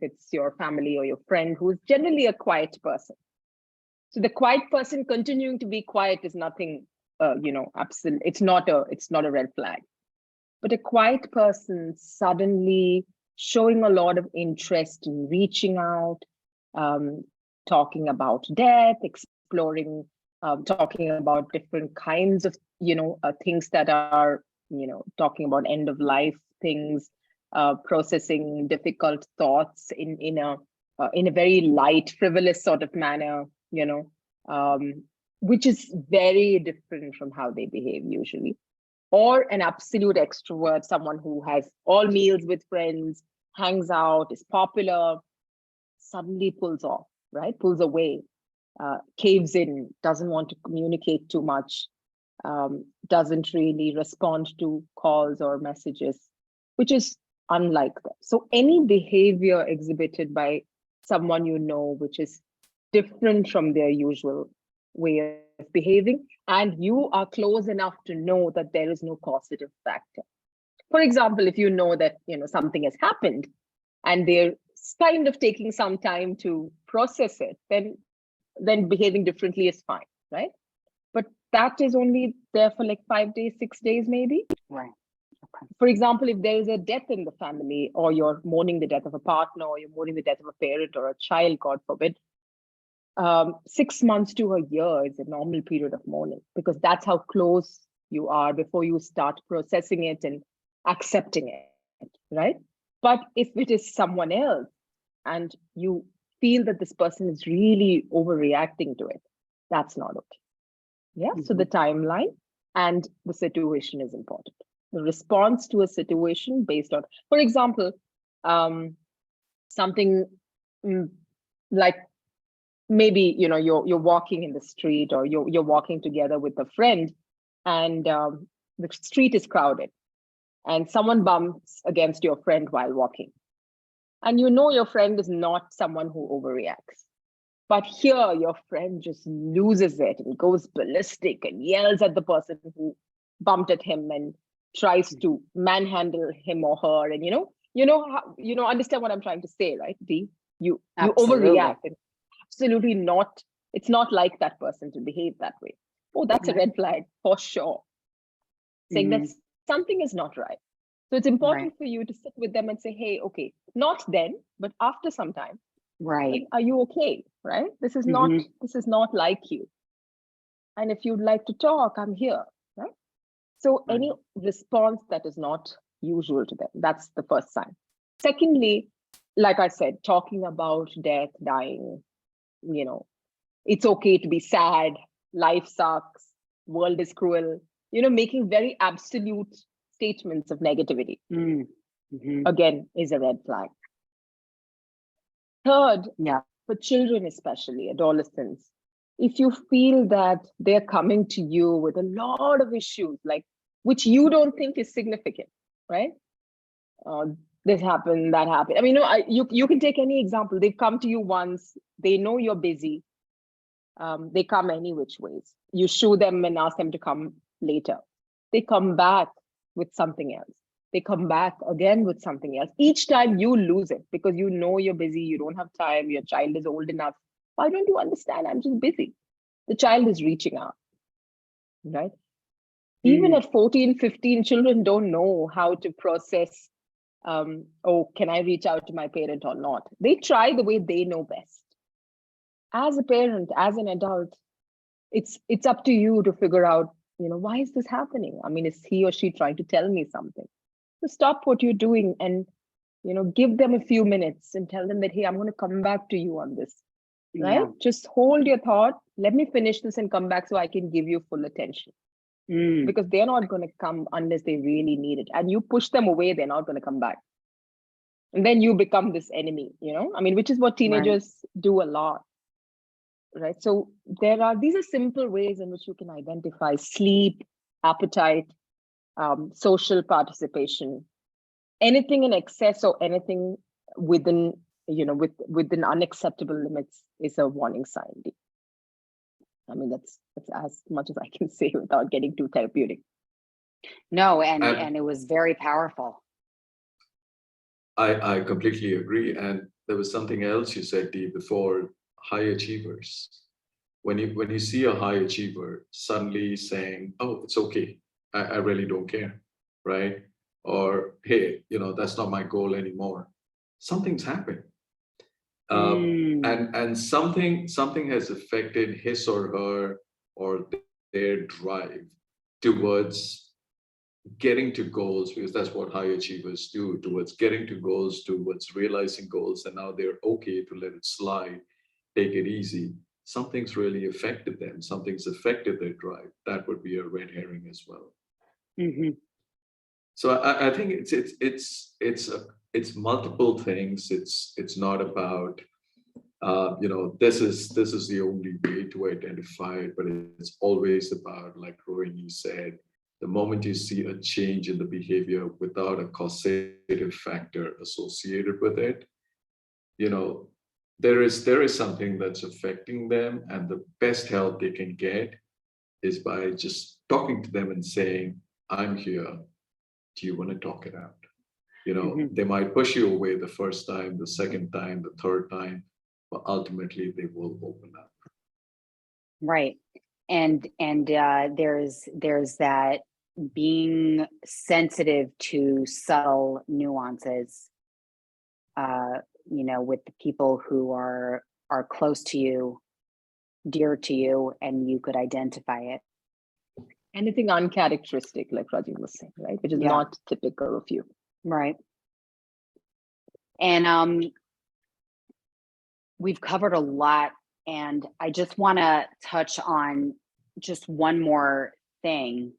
it's your family or your friend who's generally a quiet person. So the quiet person continuing to be quiet is nothing, absolute. It's not a red flag. But a quiet person suddenly showing a lot of interest in reaching out, talking about death, exploring, talking about different kinds of, things that are, talking about end of life things, processing difficult thoughts in a very light, frivolous sort of manner, which is very different from how they behave usually. Or an absolute extrovert, someone who has all meals with friends, hangs out, is popular, suddenly pulls off, right? Pulls away, caves in, doesn't want to communicate too much, doesn't really respond to calls or messages, which is unlike them. So any behavior exhibited by someone which is different from their usual way of behaving, and you are close enough to know that there is no causative factor. For example, if you know that something has happened and they're kind of taking some time to process it, then behaving differently is fine, right? But that is only there for like 5 days, 6 days, maybe. Right. Okay. For example, if there is a death in the family, or you're mourning the death of a partner, or you're mourning the death of a parent or a child, God forbid, 6 months to a year is a normal period of mourning, because that's how close you are before you start processing it and accepting it, right? But if it is someone else and you feel that this person is really overreacting to it, that's not okay. Yeah. So the timeline and the situation is important. The response to a situation based on, for example, something like maybe you're walking in the street, or you're walking together with a friend, and the street is crowded, and someone bumps against your friend while walking, and your friend is not someone who overreacts. But here, your friend just loses it and goes ballistic and yells at the person who bumped at him and tries to manhandle him or her. And understand what I'm trying to say, right? You overreact, and absolutely not. It's not like that person to behave that way. Oh, that's a red flag for sure. Saying that something is not right. So it's important for you to sit with them and say, hey, okay, not then, but after some time. Right. Are you okay? Right? This is not like you. And if you'd like to talk, I'm here. Right? So any response that is not usual to them, that's the first sign. Secondly, like I said, talking about death, dying, it's okay to be sad, life sucks, world is cruel, making very absolute statements of negativity, again, is a red flag. Third, for children, especially adolescents, if you feel that they're coming to you with a lot of issues, like which you don't think is significant, right? This happened, that happened. I mean, you can take any example. They've come to you once, they know you're busy. They come any which ways. You shoo them and ask them to come later. They come back with something else. They come back again with something else. Each time you lose it because you're busy, you don't have time, your child is old enough. Why don't you understand? I'm just busy. The child is reaching out, right? Even at 14, 15, children don't know how to process, can I reach out to my parent or not? They try the way they know best. As a parent, as an adult, it's up to you to figure out, why is this happening? I mean, is he or she trying to tell me something? So stop what you're doing and, give them a few minutes and tell them that, hey, I'm going to come back to you on this, right? Just hold your thought. Let me finish this and come back so I can give you full attention. Because they're not going to come unless they really need it. And you push them away, they're not going to come back. And then you become this enemy, which is what teenagers do a lot. Right. So these are simple ways in which you can identify sleep, appetite, social participation, anything in excess or anything within, within unacceptable limits is a warning sign. I mean, that's as much as I can say without getting too therapeutic. No, and it was very powerful. I completely agree. And there was something else you said, Dee, before. High achievers. When you see a high achiever suddenly saying, oh, it's okay, I really don't care, right? Or, hey, that's not my goal anymore. Something's happened. And something has affected his or her or their drive towards getting to goals, because that's what high achievers do, towards getting to goals, towards realizing goals, and now they're okay to let it slide. Take it easy. Something's really affected them. Something's affected their drive. That would be a red herring as well. So I think it's multiple things. It's not about this is the only way to identify it, but it's always about, like Rohini said, the moment you see a change in the behavior without a causative factor associated with it, there is something that's affecting them, and the best help they can get is by just talking to them and saying, I'm here. Do you want to talk it out? They might push you away the first time, the second time, the third time, but ultimately they will open up. Right. And there's that being sensitive to subtle nuances, with the people who are close to you, dear to you, and you could identify it. Anything uncharacteristic, like Rajeev was saying, right? Which is not typical of you. Right. And we've covered a lot, and I just want to touch on just one more thing.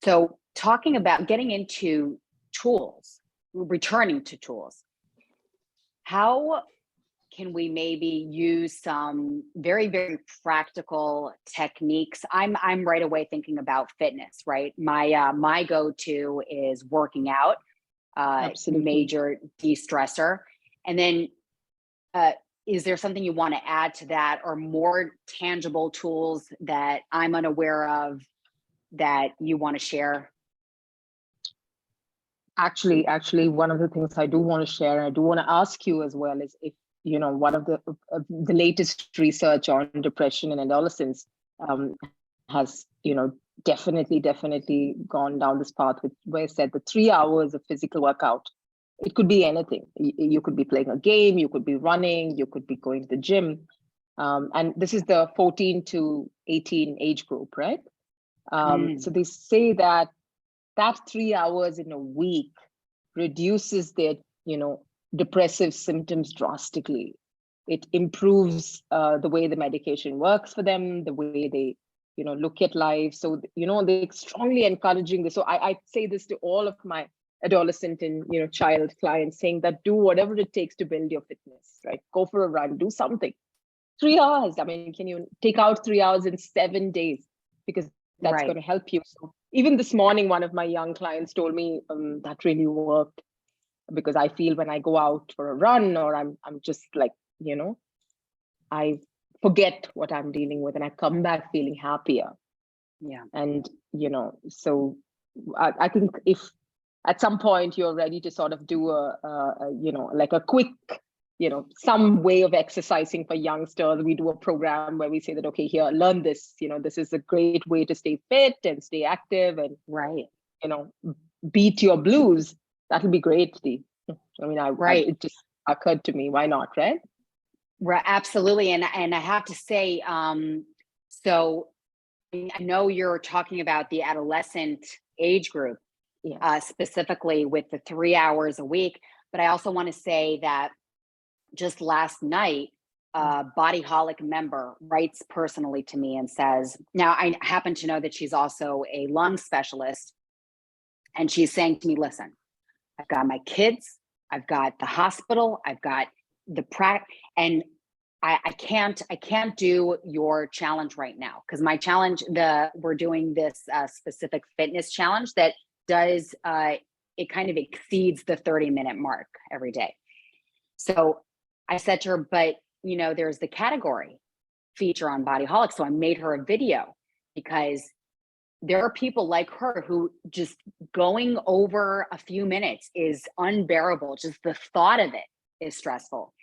So talking about getting into tools, returning to tools, how can we maybe use some very, very practical techniques? I'm right away thinking about fitness, right? My go-to is working out, Absolutely. major de-stressor. And then is there something you want to add to that, or more tangible tools that I'm unaware of that you want to share? Actually, one of the things I do want to share, and I do want to ask you as well, is if, one of the latest research on depression in adolescents has, definitely gone down this path, where it said the 3 hours of physical workout, it could be anything. You could be playing a game, you could be running, you could be going to the gym. And this is the 14 to 18 age group, right? So they say that 3 hours in a week reduces their, depressive symptoms drastically. It improves the way the medication works for them, the way they, look at life. So, they're strongly encouraging this. So I say this to all of my adolescent and, child clients, saying that do whatever it takes to build your fitness, right? Go for a run, do something. 3 hours. I mean, can you take out 3 hours in 7 days? Because that's going to help you. So even this morning, one of my young clients told me that really worked, because I feel when I go out for a run, or I'm just like, I forget what I'm dealing with and I come back feeling happier. Yeah. And, so I think if at some point you're ready to sort of do like a quick, some way of exercising for youngsters, we do a program where we say that, okay, here, learn this, this is a great way to stay fit and stay active and, beat your blues. That'll be great, Steve. I mean, it just occurred to me, why not, right? Right, absolutely. And I have to say, so I know you're talking about the adolescent age group, specifically with the 3 hours a week, but I also want to say that just last night, a Bodyholic member writes personally to me and says, now I happen to know that she's also a lung specialist, and she's saying to me, listen, I've got my kids, I've got the hospital, I've got the and I can't do your challenge right now, because my challenge, we're doing this specific fitness challenge that does it kind of exceeds the 30-minute mark every day. So I said to her, but there's the category feature on Bodyholic, so I made her a video, because there are people like her who just going over a few minutes is unbearable. Just the thought of it is stressful.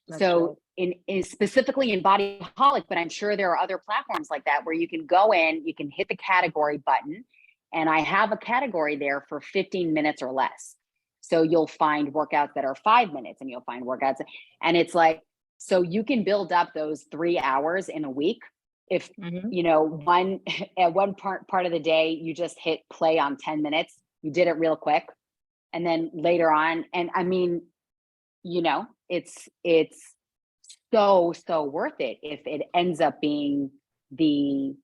That's so right. in specifically in Bodyholic, but I'm sure there are other platforms like that where you can go in, you can hit the category button, and I have a category there for 15 minutes or less. So you'll find workouts that are 5 minutes, and you'll find workouts, and it's like, so you can build up those 3 hours in a week. If one part of the day you just hit play on 10 minutes, you did it real quick, and then later on, and I mean, it's so worth it if it ends up being the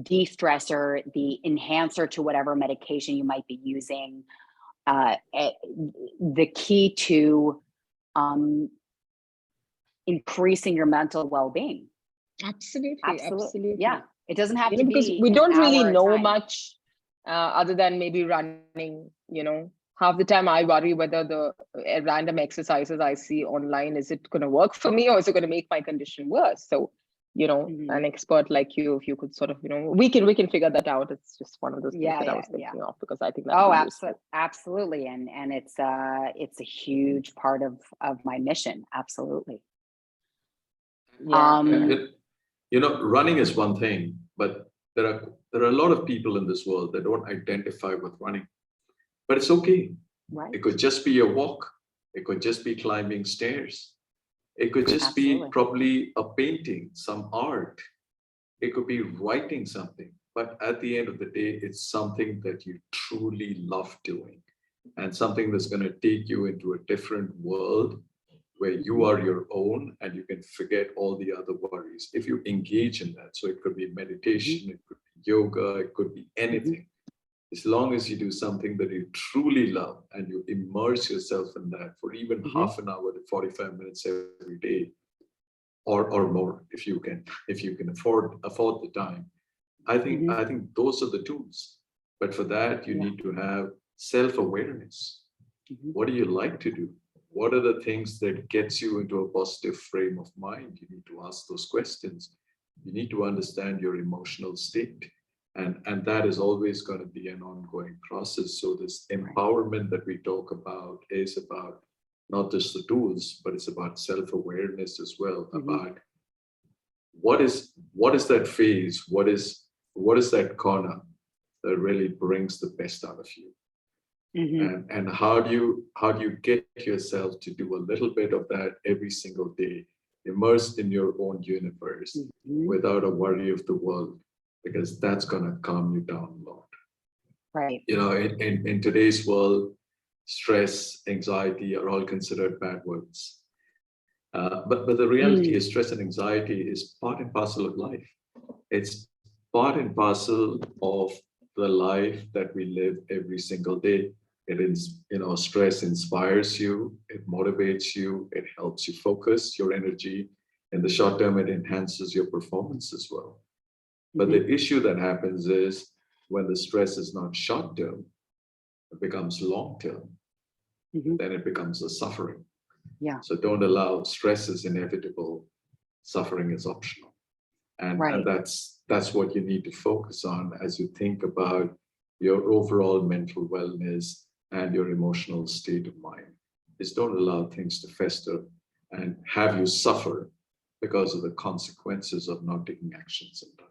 de-stressor, the enhancer to whatever medication you might be using, the key to increasing your mental well-being. Absolutely. Yeah, it doesn't have to because be we don't really know time. much other than maybe running. Half the time I worry whether the random exercises I see online, is it going to work for me, or is it going to make my condition worse? So an expert like you, if you could sort of we can figure that out. It's just one of those things that I was thinking of, because I think that absolutely, and it's a huge part of my mission. Absolutely. Running is one thing, but there are a lot of people in this world that don't identify with running, but it's okay. Right. It could just be a walk. It could just be climbing stairs. It could just be probably a painting, some art. It could be writing something, but at the end of the day, it's something that you truly love doing. and something that's going to take you into a different world where you are your own and you can forget all the other worries if you engage in that. So it could be meditation, it could be yoga, it could be anything. As long as you do something that you truly love and you immerse yourself in that for even half an hour to 45 minutes every day, or more, if you can afford the time. I think those are the tools. But for that, you need to have self-awareness. What do you like to do? What are the things that gets you into a positive frame of mind? You need to ask those questions. You need to understand your emotional state. And that is always going to be an ongoing process. So this empowerment that we talk about is about not just the tools, but it's about self-awareness as well, about what is that phase, what is that corner that really brings the best out of you. And how do you get yourself to do a little bit of that every single day, immersed in your own universe without a worry of the world, because that's going to calm you down a lot. Right. You know, in today's world, stress, anxiety are all considered bad words. But the reality is stress and anxiety is part and parcel of life. It's part and parcel of the life that we live every single day. It is, stress inspires you, it motivates you, it helps you focus your energy. In the short term, it enhances your performance as well. But the issue that happens is when the stress is not short term, it becomes long term. Then it becomes a suffering. Yeah. So don't allow stress is inevitable, suffering is optional. And that's what you need to focus on as you think about your overall mental wellness and your emotional state of mind. Is don't allow things to fester and have you suffer because of the consequences of not taking actions in time.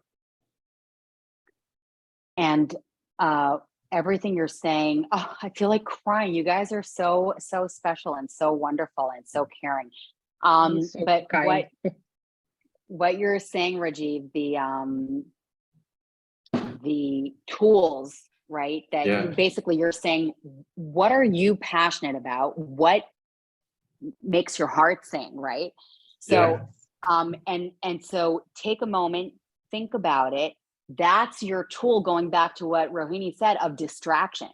And everything you're saying, I feel like crying. You guys are so special and so wonderful and so caring. So but kind. what you're saying, Rajeev, the tools, right? That basically you're saying, what are you passionate about? What makes your heart sing, right? So, and so take a moment, think about it. That's your tool, going back to what Rohini said, of distraction,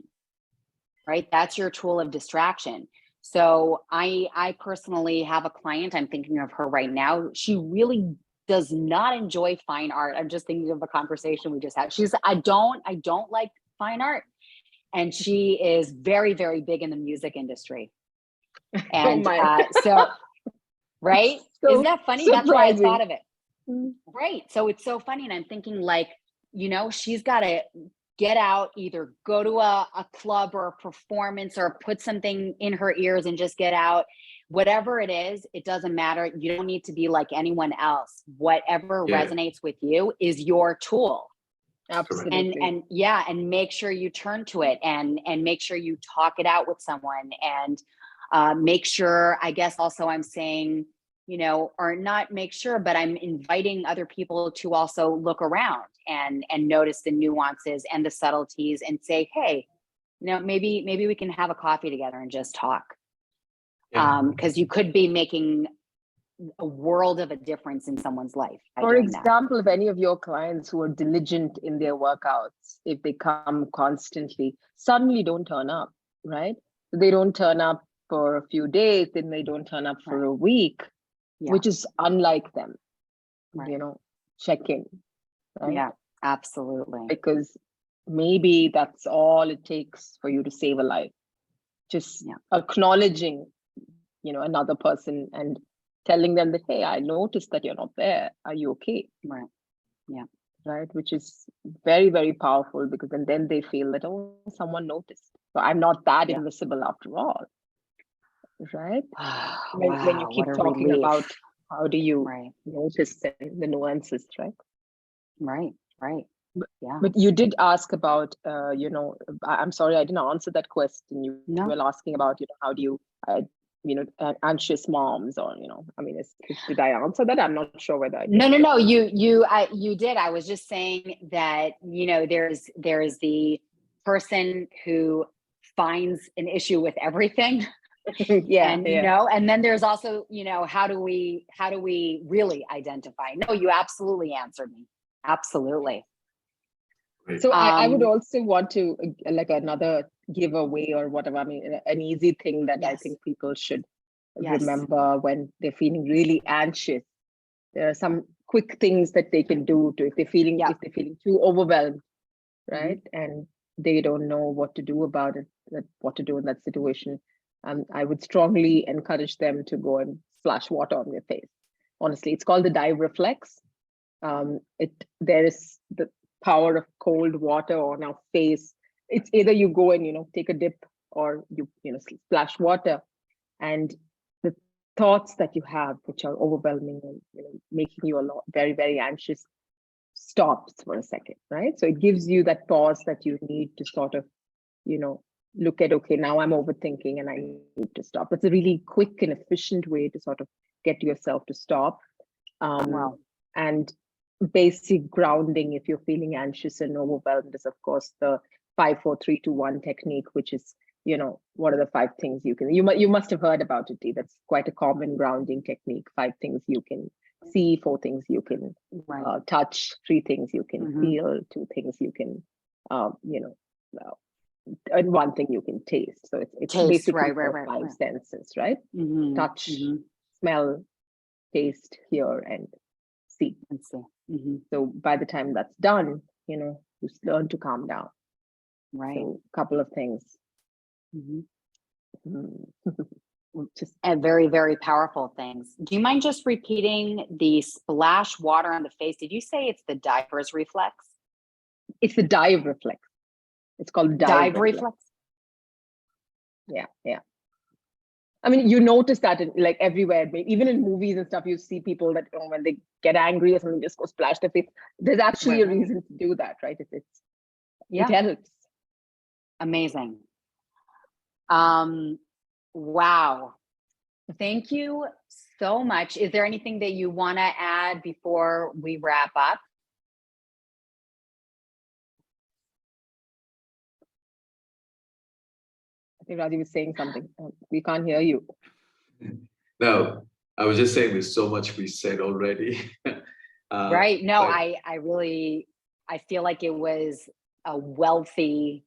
right? That's your tool of distraction. So I personally have a client, I'm thinking of her right now. She really does not enjoy fine art. I'm just thinking of a conversation we just had. She's, I don't like fine art. And she is very, very big in the music industry. And so, right? So isn't that funny? surprising. That's why I thought of it. Right. So it's so funny. And I'm thinking, like, she's got to get out, either go to a club or a performance or put something in her ears and just get out. Whatever it is, it doesn't matter. You don't need to be like anyone else. Whatever resonates with you is your tool. Absolutely. And make sure you turn to it and make sure you talk it out with someone, and make sure, I guess also I'm saying, or not make sure, but I'm inviting other people to also look around and notice the nuances and the subtleties and say, hey, maybe we can have a coffee together and just talk. Because you could be making a world of a difference in someone's life. For example, if any of your clients who are diligent in their workouts, if they come constantly, suddenly don't turn up, right? They don't turn up for a few days, then they don't turn up for a week, which is unlike them, check in. Right? Yeah, absolutely. Because maybe that's all it takes for you to save a life. Just acknowledging, another person and telling them that, hey, I noticed that you're not there. Are you okay? Right. Yeah. Right. Which is very, very powerful, because then they feel that, oh, someone noticed. So I'm not that invisible after all. Right. When you keep talking about how do you notice the nuances, right? Right. But you did ask about, I'm sorry, I didn't answer that question. You were asking about, how do you, anxious moms, or, did I answer that? I'm not sure whether I did. No, you did. I was just saying that, there's the person who finds an issue with everything. Yeah, And, yeah. and then there's also, how do we really identify? No, you absolutely answered me. Absolutely. Right. So I would also want to like another giveaway or whatever. I mean, an easy thing that I Yes. think people should Yes. remember when they're feeling really anxious. There are some quick things that they can do to if they're feeling too overwhelmed, right? And they don't know what to do about it, what to do in that situation. I would strongly encourage them to go and splash water on their face. Honestly, it's called the dive reflex. There is the power of cold water on our face. It's either you go and take a dip, or you splash water, and the thoughts that you have, which are overwhelming and making you very, very anxious, stops for a second, right? So it gives you that pause that you need to sort of look at, okay, now I'm overthinking and I need to stop. It's a really quick and efficient way to sort of get yourself to stop. Wow. And basic grounding, if you're feeling anxious and overwhelmed, is of course the 5, 4, 3, 2, 1 technique, which is what are the 5 things you must have heard about it. That's quite a common grounding technique. 5 things you can see, 4 things you can touch, 3 things you can feel, 2 things you can and 1 thing you can taste. So it's Taste, basically right. 5 senses, right? Touch, smell, taste, hear, and see. So by the time that's done, you learn to calm down. Right. So a couple of things. Just very, very powerful things. Do you mind just repeating the splash water on the face? Did you say it's the diver's reflex? It's the dive reflex. It's called dive reflex. Yeah. I mean, you notice that in like everywhere, even in movies and stuff, you see people that when they get angry or something, just go splash their face. There's actually a reason to do that, right? It helps. Amazing. Wow. Thank you so much. Is there anything that you want to add before we wrap up? I think Rajeev is saying something. We can't hear you. No, I was just saying there's so much we said already. Right. No, I feel like it was a wealthy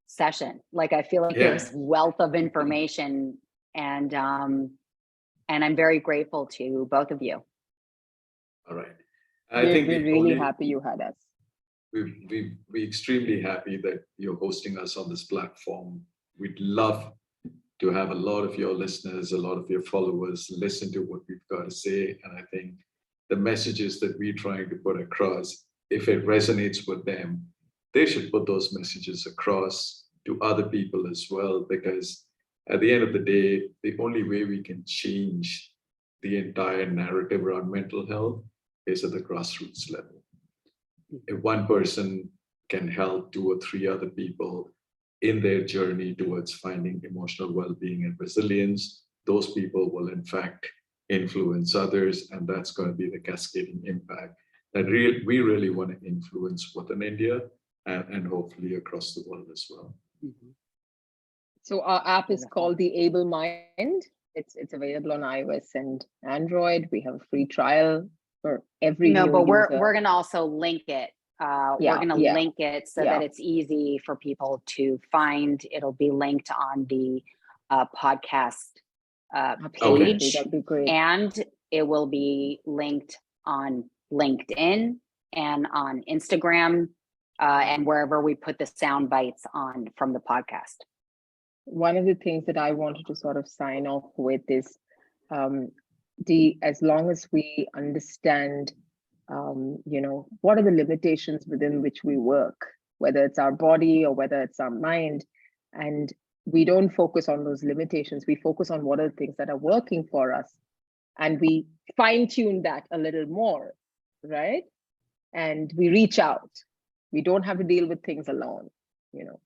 session. Like I feel like there's wealth of information, and I'm very grateful to both of you. All right. We're really happy you had us. We're extremely happy that you're hosting us on this platform. We'd love to have a lot of your listeners, a lot of your followers listen to what we've got to say. And I think the messages that we're trying to put across, if it resonates with them, they should put those messages across to other people as well, because at the end of the day, the only way we can change the entire narrative around mental health is at the grassroots level. If one person can help 2 or 3 other people in their journey towards finding emotional well-being and resilience, those people will in fact influence others, and that's going to be the cascading impact that we really want to influence within India and hopefully across the world as well. So our app is called The Able Mind. It's available on iOS and Android. We have a free trial for every new but user. we're going to also link it. We're going to link it so that it's easy for people to find. It'll be linked on the podcast page. That'd be great. And it will be linked on LinkedIn and on Instagram and wherever we put the sound bites on from the podcast. One of the things that I wanted to sort of sign off with is as long as we understand what are the limitations within which we work, whether it's our body or whether it's our mind, and we don't focus on those limitations, we focus on what are the things that are working for us, and we fine-tune that a little more, right? And we reach out. We don't have to deal with things alone.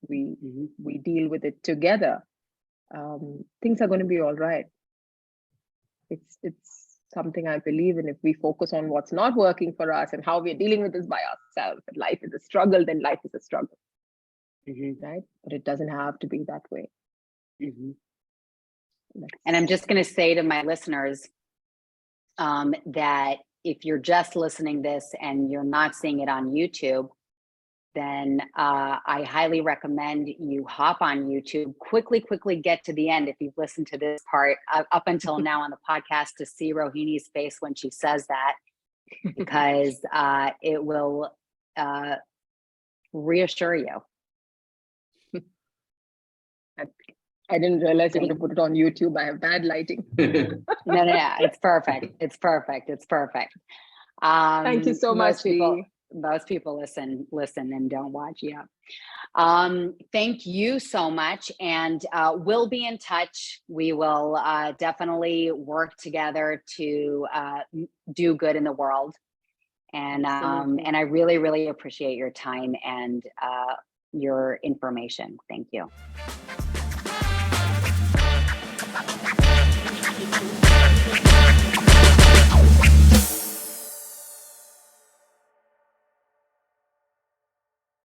We deal with it together. Things are going to be all right. It's something I believe in. If we focus on what's not working for us and how we're dealing with this by ourselves, and life is a struggle, then life is a struggle. right? But it doesn't have to be that way. And I'm just going to say to my listeners that if you're just listening this and you're not seeing it on YouTube, then I highly recommend you hop on YouTube, quickly get to the end if you've listened to this part up until now on the podcast, to see Rohini's face when she says that, because it will reassure you. I didn't realize you were going to put it on YouTube. I have bad lighting. No, it's perfect. It's perfect. It's perfect. Thank you so much, Most people listen and don't watch. Yeah. Thank you so much. And we'll be in touch. We will definitely work together to do good in the world. And I really, really appreciate your time and your information. Thank you.